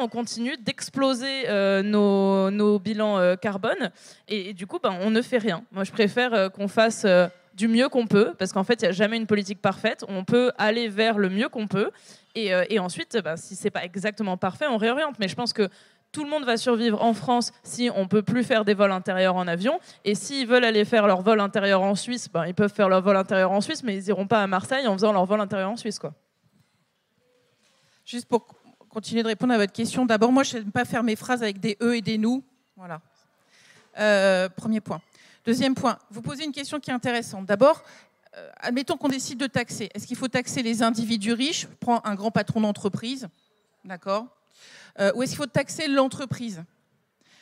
on continue d'exploser nos bilans carbone et du coup, on ne fait rien. Moi, je préfère qu'on fasse du mieux qu'on peut, parce qu'en fait, il n'y a jamais une politique parfaite. On peut aller vers le mieux qu'on peut. Et ensuite, si ce n'est pas exactement parfait, on réoriente. Mais je pense que tout le monde va survivre en France si on ne peut plus faire des vols intérieurs en avion. Et s'ils veulent aller faire leur vol intérieur en Suisse, ils peuvent faire leur vol intérieur en Suisse, mais ils n'iront pas à Marseille en faisant leur vol intérieur en Suisse, quoi. Juste pour continuer de répondre à votre question. D'abord, moi, je n'aime pas faire mes phrases avec des « eux » et des « nous ». Voilà. Premier point. Deuxième point, vous posez une question qui est intéressante. D'abord, admettons qu'on décide de taxer. Est-ce qu'il faut taxer les individus riches ? Je prends un grand patron d'entreprise, d'accord ? Ou est-ce qu'il faut taxer l'entreprise ?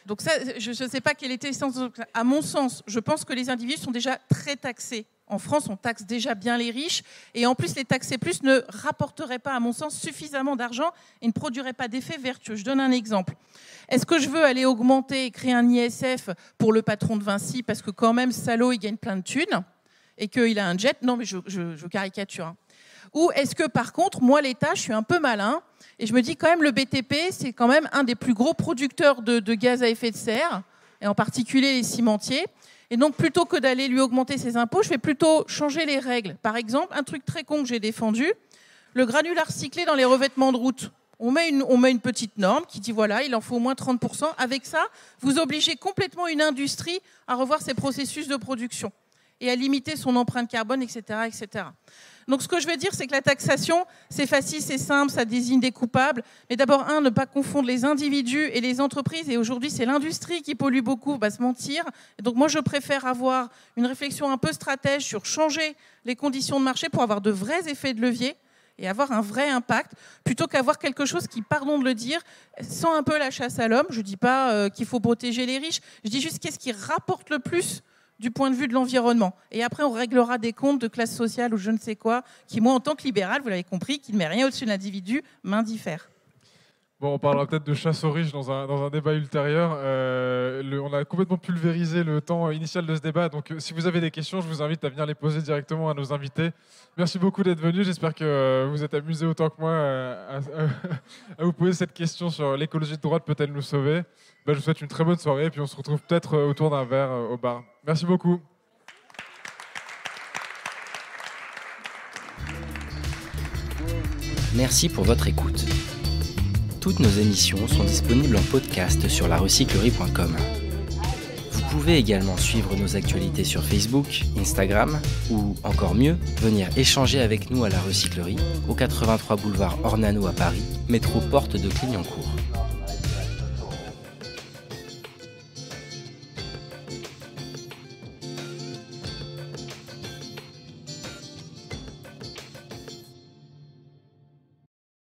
Donc ça, je ne sais pas quelle était l'essence. À mon sens, je pense que les individus sont déjà très taxés. En France, on taxe déjà bien les riches. Et en plus, les taxer plus ne rapporteraient pas, à mon sens, suffisamment d'argent et ne produiraient pas d'effet vertueux. Je donne un exemple. Est-ce que je veux aller augmenter et créer un ISF pour le patron de Vinci parce que quand même, salaud, il gagne plein de thunes et qu'il a un jet ? Non, mais je caricature. Hein. Ou est-ce que, par contre, moi, l'État, je suis un peu malin et je me dis quand même, le BTP, c'est quand même un des plus gros producteurs de gaz à effet de serre, et en particulier les cimentiers. Et donc, plutôt que d'aller lui augmenter ses impôts, je vais plutôt changer les règles. Par exemple, un truc très con que j'ai défendu, le granulat recyclé dans les revêtements de route. On met une petite norme qui dit, voilà, il en faut au moins 30%. Avec ça, vous obligez complètement une industrie à revoir ses processus de production et à limiter son empreinte carbone, etc., etc. Donc, ce que je veux dire, c'est que la taxation, c'est facile, c'est simple, ça désigne des coupables. Mais d'abord, ne pas confondre les individus et les entreprises. Et aujourd'hui, c'est l'industrie qui pollue beaucoup, va se mentir. Et donc, moi, je préfère avoir une réflexion un peu stratège sur changer les conditions de marché pour avoir de vrais effets de levier et avoir un vrai impact, plutôt qu'avoir quelque chose qui, pardon de le dire, sent un peu la chasse à l'homme. Je ne dis pas qu'il faut protéger les riches. Je dis juste qu'est-ce qui rapporte le plus du point de vue de l'environnement. Et après, on réglera des comptes de classe sociale ou je ne sais quoi, qui, moi, en tant que libéral, vous l'avez compris, qui ne met rien au-dessus de l'individu, m'indiffère. Bon, on parlera peut-être de chasse aux riches dans un débat ultérieur. On a complètement pulvérisé le temps initial de ce débat. Donc, si vous avez des questions, je vous invite à venir les poser directement à nos invités. Merci beaucoup d'être venus. J'espère que vous êtes amusés autant que moi à vous poser cette question sur l'écologie de droite peut-elle nous sauver. Je vous souhaite une très bonne soirée et puis on se retrouve peut-être autour d'un verre au bar. Merci beaucoup. Merci pour votre écoute. Toutes nos émissions sont disponibles en podcast sur larecyclerie.com. Vous pouvez également suivre nos actualités sur Facebook, Instagram ou, encore mieux, venir échanger avec nous à la Recyclerie, au 83 boulevard Ornano à Paris, métro porte de Clignancourt.